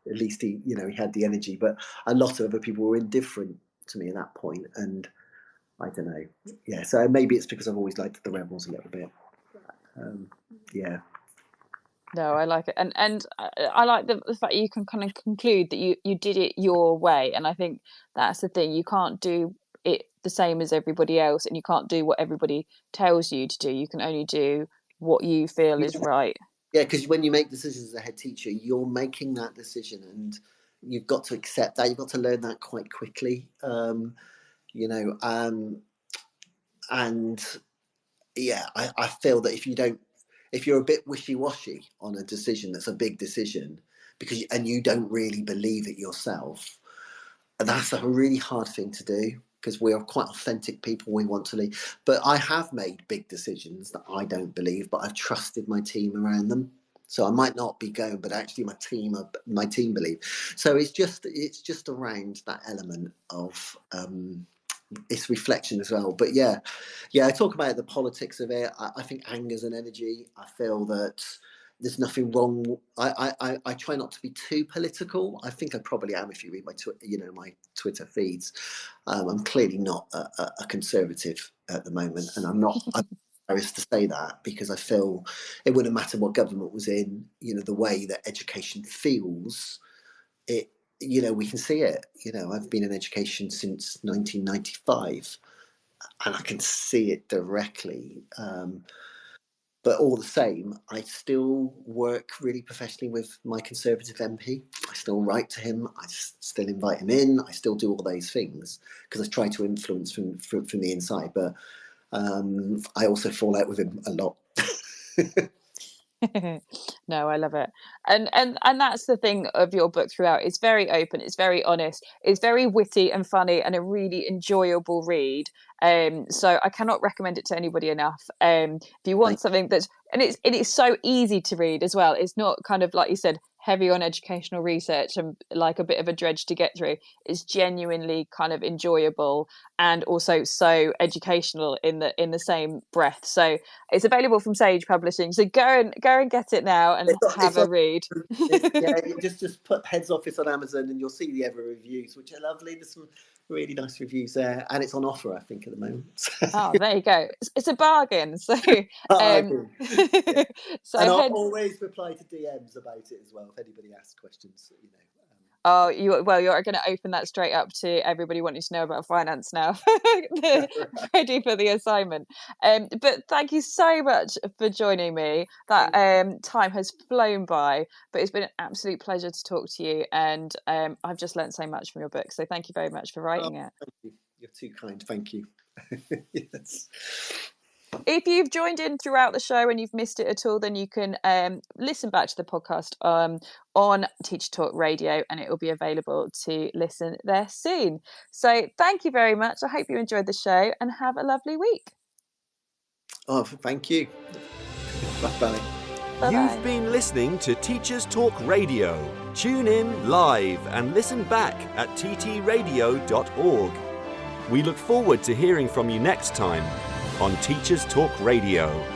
least he had the energy, but a lot of other people were indifferent to me at that point, and I don't know. Yeah, so maybe it's because I've always liked the rebels a little bit. No, I like it, and I like the fact you can kind of conclude that you did it your way, and I think that's the thing. You can't do it the same as everybody else, and you can't do what everybody tells you to do. You can only do what you feel is right. Yeah, because when you make decisions as a head teacher, you're making that decision, and you've got to accept that. You've got to learn that quite quickly, and I feel that if you're a bit wishy-washy on a decision that's a big decision, and you don't really believe it yourself, that's a really hard thing to do, because we are quite authentic people. We want to leave. But I have made big decisions that I don't believe, but I've trusted my team around them. So I might not be going, but actually my team believe. So it's just around that element of it's reflection as well. But I talk about the politics of it. I think anger's an energy. I feel that there's nothing wrong. I try not to be too political. I think I probably am if you read my Twitter feeds. I'm clearly not a conservative at the moment, and I'm not. I'm embarrassed to say that, because I feel it wouldn't matter what government was in. The way that education feels, it. We can see it. I've been in education since 1995, and I can see it directly. But all the same, I still work really professionally with my Conservative MP. I still write to him. I still invite him in. I still do all those things because I try to influence from the inside. But I also fall out with him a lot. No, I love it, and that's the thing of your book throughout. It's very open, it's very honest, it's very witty and funny, and a really enjoyable read. So I cannot recommend it to anybody enough. If you want something that's, and it's so easy to read as well. It's not kind of, like you said, heavy on educational research and like a bit of a dredge to get through. It's genuinely kind of enjoyable and also so educational in the same breath. So it's available from Sage Publishing. So go and get it now and have a read. You just put Head's Office on Amazon and you'll see the ever reviews, which are lovely. There's some really nice reviews there, and it's on offer, I think, at the moment. Oh, there you go. It's a bargain. So, so and I'll always reply to DMs about it as well if anybody asks questions. Oh, you're going to open that straight up to everybody wanting to know about finance now. Ready for the assignment. But thank you so much for joining me. That time has flown by, but it's been an absolute pleasure to talk to you. And I've just learned so much from your book. So thank you very much for writing it. Thank you. You're too kind. Thank you. Yes. If you've joined in throughout the show and you've missed it at all, then you can listen back to the podcast on Teacher Talk Radio, and it will be available to listen there soon. So thank you very much. I hope you enjoyed the show and have a lovely week. Oh, thank you. Bye-bye. Bye-bye. You've been listening to Teachers Talk Radio. Tune in live and listen back at ttradio.org. We look forward to hearing from you next time on Teachers Talk Radio.